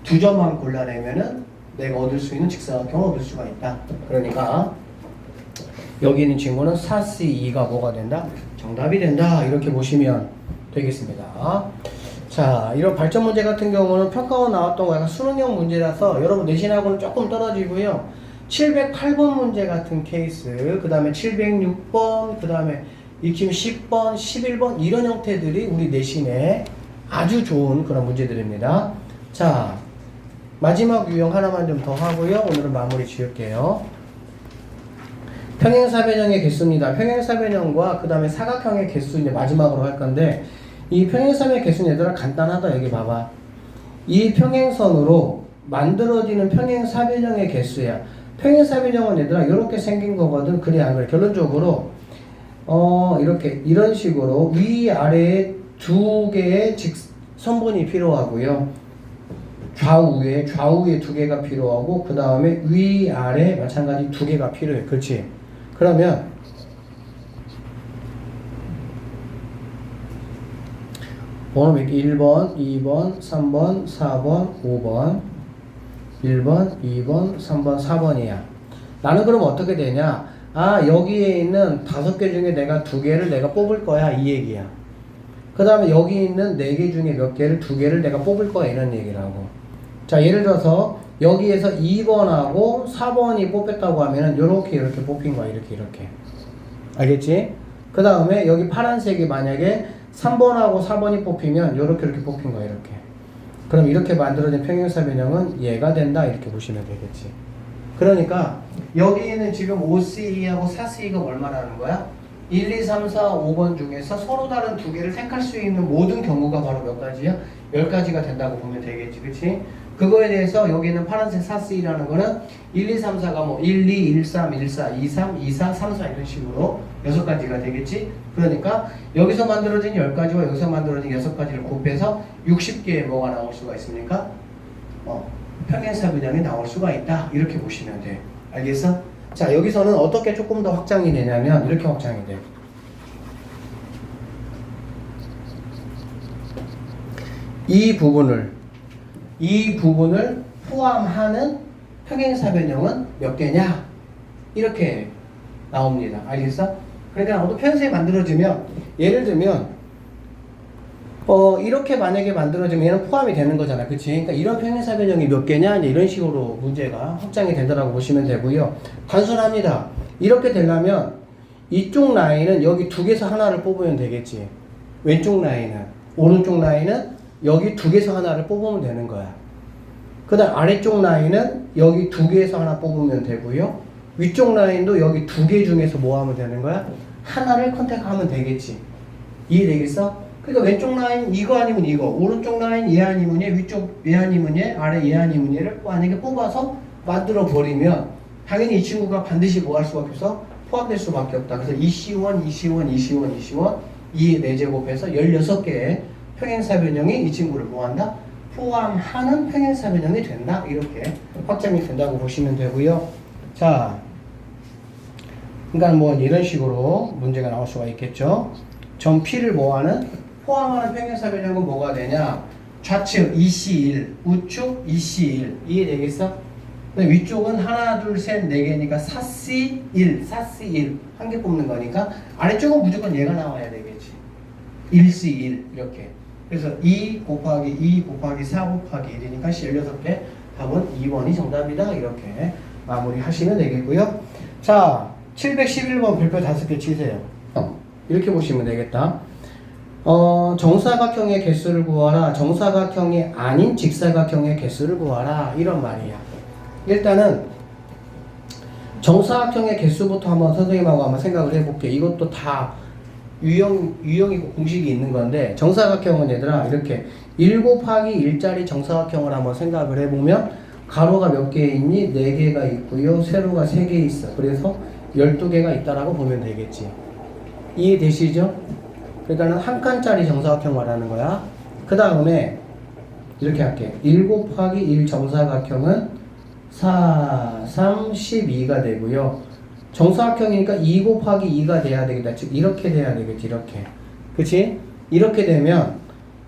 2점만 골라내면은 내가 얻을 수 있는 직사각형을 얻을 수가 있다. 그러니까 여기 있는 친구는 4C2가 뭐가 된다? 정답이 된다. 이렇게 보시면 되겠습니다. 자, 이런 발전 문제 같은 경우는 평가원 나왔던 거 약간 수능형 문제라서 여러분 내신하고는 조금 떨어지고요. 708번 문제 같은 케이스, 그 다음에 706번, 그 다음에 익힘 10번, 11번 이런 형태들이 우리 내신에 아주 좋은 그런 문제들입니다. 자, 마지막 유형 하나만 좀 더 하고요. 오늘은 마무리 지을게요. 평행사변형의 개수입니다. 평행사변형과 그 다음에 사각형의 개수 이제 마지막으로 할 건데 이 평행사변의 개수는 얘들아 간단하다. 여기 봐봐. 이 평행선으로 만들어지는 평행사변형의 개수야. 평행사변형은 얘들아 이렇게 생긴 거거든. 그래 안 그래? 결론적으로 이렇게 이런 식으로 위아래에 2개의 선분이 필요하고요. 좌우에 2개가 필요하고 그 다음에 위아래 마찬가지 2개가 필요해. 그렇지? 그러면 번호 몇 개? 1번, 2번, 3번, 4번, 5번 1번, 2번, 3번, 4번이야. 나는 그럼 어떻게 되냐? 아, 여기에 있는 5개 중에 내가 2개를 내가 뽑을 거야. 이 얘기야. 그 다음에 여기 있는 4개 중에 몇 개를 2개를 내가 뽑을 거야. 이런 얘기라고. 자, 예를 들어서 여기에서 2번하고 4번이 뽑혔다고 하면은 이렇게 뽑힌 거야. 이렇게. 알겠지? 그 다음에 여기 파란색이 만약에 3번하고 4번이 뽑히면 이렇게 뽑힌 거야. 이렇게. 그럼 이렇게 만들어진 평행사변형은 얘가 된다. 이렇게 보시면 되겠지. 그러니까 여기에는 지금 5C2하고 4C2가 뭘 말하는 거야? 1, 2, 3, 4, 5번 중에서 서로 다른 2개를 택할 수 있는 모든 경우가 바로 몇 가지야? 10가지가 된다고 보면 되겠지. 그치? 그거에 대해서 여기는 파란색 4C라는 거는 1, 2, 3, 4가 뭐 1, 2, 1, 3, 1, 4, 2, 3, 2, 4, 3, 4 이런 식으로 6가지가 되겠지? 그러니까 여기서 만들어진 10가지와 여기서 만들어진 6가지를 곱해서 60개의 뭐가 나올 수가 있습니까? 평행사변형이 나올 수가 있다. 이렇게 보시면 돼. 알겠어? 자, 여기서는 어떻게 조금 더 확장이 되냐면 이렇게 확장이 돼. 이 부분을 포함하는 평행사변형은 몇 개냐? 이렇게 나옵니다. 알겠어? 그러니까 어떤 평행사변이 만들어지면 예를 들면 이렇게 만약에 만들어지면 얘는 포함이 되는 거잖아. 그치? 그러니까 이런 평행사변형이 몇 개냐? 이제 이런 식으로 문제가 확장이 된다고 보시면 되고요. 단순합니다. 이렇게 되려면 이쪽 라인은 여기 2개에서 하나를 뽑으면 되겠지. 왼쪽 라인은. 오른쪽 라인은 여기 2개에서 하나를 뽑으면 되는 거야. 그 다음 아래쪽 라인은 여기 2개에서 하나 뽑으면 되고요. 위쪽 라인도 여기 2개 중에서 뭐 하면 되는 거야? 하나를 컨택하면 되겠지. 이해되겠어? 그러니까 왼쪽 라인 이거 아니면 이거, 오른쪽 라인 얘 아니면 얘, 위쪽 얘 아니면 얘, 아래 얘 아니면 얘를 만약에 뽑아서 만들어 버리면 당연히 이 친구가 반드시 뭐 할 수밖에 없어? 포함될 수밖에 없다. 그래서 EC1, EC1, EC1, EC1 2의 4제곱해서 16개의 평행사변형이 이 친구를 뭐한다? 포함하는 평행사변형이 된다. 이렇게 확정이 된다고 보시면 되고요. 자, 그러니까 뭐 이런 식으로 문제가 나올 수가 있겠죠. 점 P를 뭐하는? 포함하는 평행사변형은 뭐가 되냐? 좌측 EC1, 우측 EC1 이해되겠어? 근데 위쪽은 하나, 둘, 셋, 네 개니까 4C1, 4C1 한 개 뽑는 거니까 아래쪽은 무조건 얘가 나와야 되겠지. 1C1 이렇게. 그래서 2 곱하기 2 곱하기 4 곱하기 1이니까 16개 답은 2번이 정답이다. 이렇게 마무리 하시면 되겠고요. 자, 711번 별표 5개 치세요. 이렇게 보시면 되겠다. 정사각형의 개수를 구하라. 정사각형이 아닌 직사각형의 개수를 구하라. 이런 말이야. 일단은 정사각형의 개수부터 한번 선생님하고 한번 생각을 해볼게. 이것도 다 유형이고 공식이 있는 건데, 정사각형은 얘들아 이렇게 1 곱하기 1짜리 정사각형을 한번 생각을 해보면 가로가 몇 개 있니? 4개가 있고요. 세로가 3개 있어. 그래서 12개가 있다라고 보면 되겠지. 이해되시죠? 그러니까는 한 칸짜리 정사각형 말하는 거야. 그 다음에 이렇게 할게. 1 곱하기 1 정사각형은 4, 3, 12가 되고요. 정사각형이니까 2 곱하기 2가 돼야 되겠다. 즉 이렇게 돼야 되겠지. 이렇게. 그치? 이렇게 되면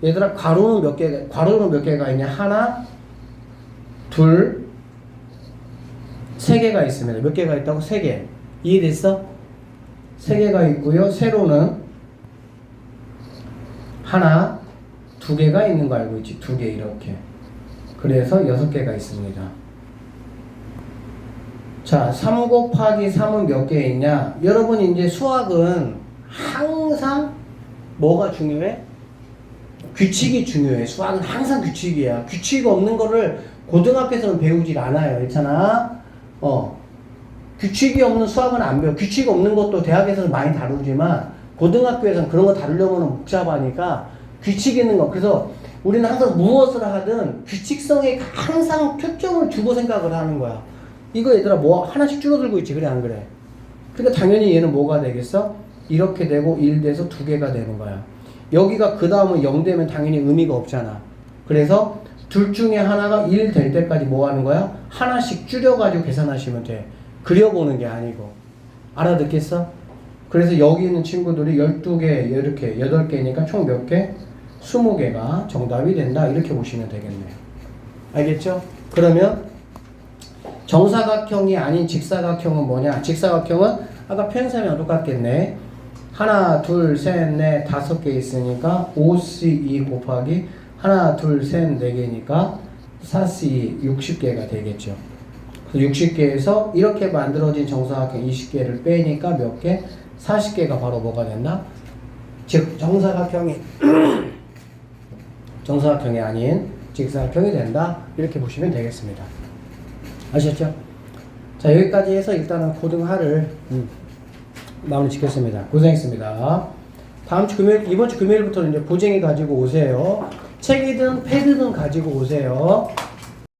얘들아 가로는 몇 개가 있냐? 하나, 둘, 3개가 있습니다. 몇 개가 있다고? 3개. 이해됐어? 3개가 있고요. 세로는 하나, 2개가 있는 거 알고 있지? 2개 이렇게. 그래서 6개가 있습니다. 자, 3 곱하기 3은 몇 개 있냐? 여러분 이제 수학은 항상 뭐가 중요해? 규칙이 중요해. 수학은 항상 규칙이야. 규칙이 없는 거를 고등학교에서는 배우질 않아요. 그렇잖아? 규칙이 없는 수학은 안 배워. 규칙이 없는 것도 대학에서는 많이 다루지만 고등학교에서는 그런 거 다루려면 복잡하니까 규칙 있는 거. 그래서 우리는 항상 무엇을 하든 규칙성에 항상 초점을 두고 생각을 하는 거야. 이거 얘들아 뭐 하나씩 줄어들고 있지. 그래 안 그래? 그러니까 당연히 얘는 뭐가 되겠어? 이렇게 되고 1 돼서 2개가 되는 거야. 여기가 그 다음은 0 되면 당연히 의미가 없잖아. 그래서 둘 중에 하나가 1 될 때까지 뭐 하는 거야? 하나씩 줄여가지고 계산하시면 돼. 그려보는 게 아니고. 알아듣겠어? 그래서 여기 있는 친구들이 12개, 이렇게 8개니까 총 몇 개? 20개가 정답이 된다. 이렇게 보시면 되겠네요. 알겠죠? 그러면 정사각형이 아닌 직사각형은 뭐냐? 직사각형은 아까 평행사면 똑같겠네. 하나, 둘, 셋, 넷, 5개 있으니까 5C2 곱하기 하나, 둘, 셋, 4개니까 4C 60개가 되겠죠. 그래서 60개에서 이렇게 만들어진 정사각형 20개를 빼니까 몇 개? 40개가 바로 뭐가 된다? 즉 정사각형이 정사각형이 아닌 직사각형이 된다. 이렇게 보시면 되겠습니다. 아셨죠? 자, 여기까지 해서 일단은 고등하를 마무리 짓겠습니다. 고생했습니다. 다음 주 금요일, 이번 주 금요일부터는 이제 보쟁이 가지고 오세요. 책이든 패드든 가지고 오세요.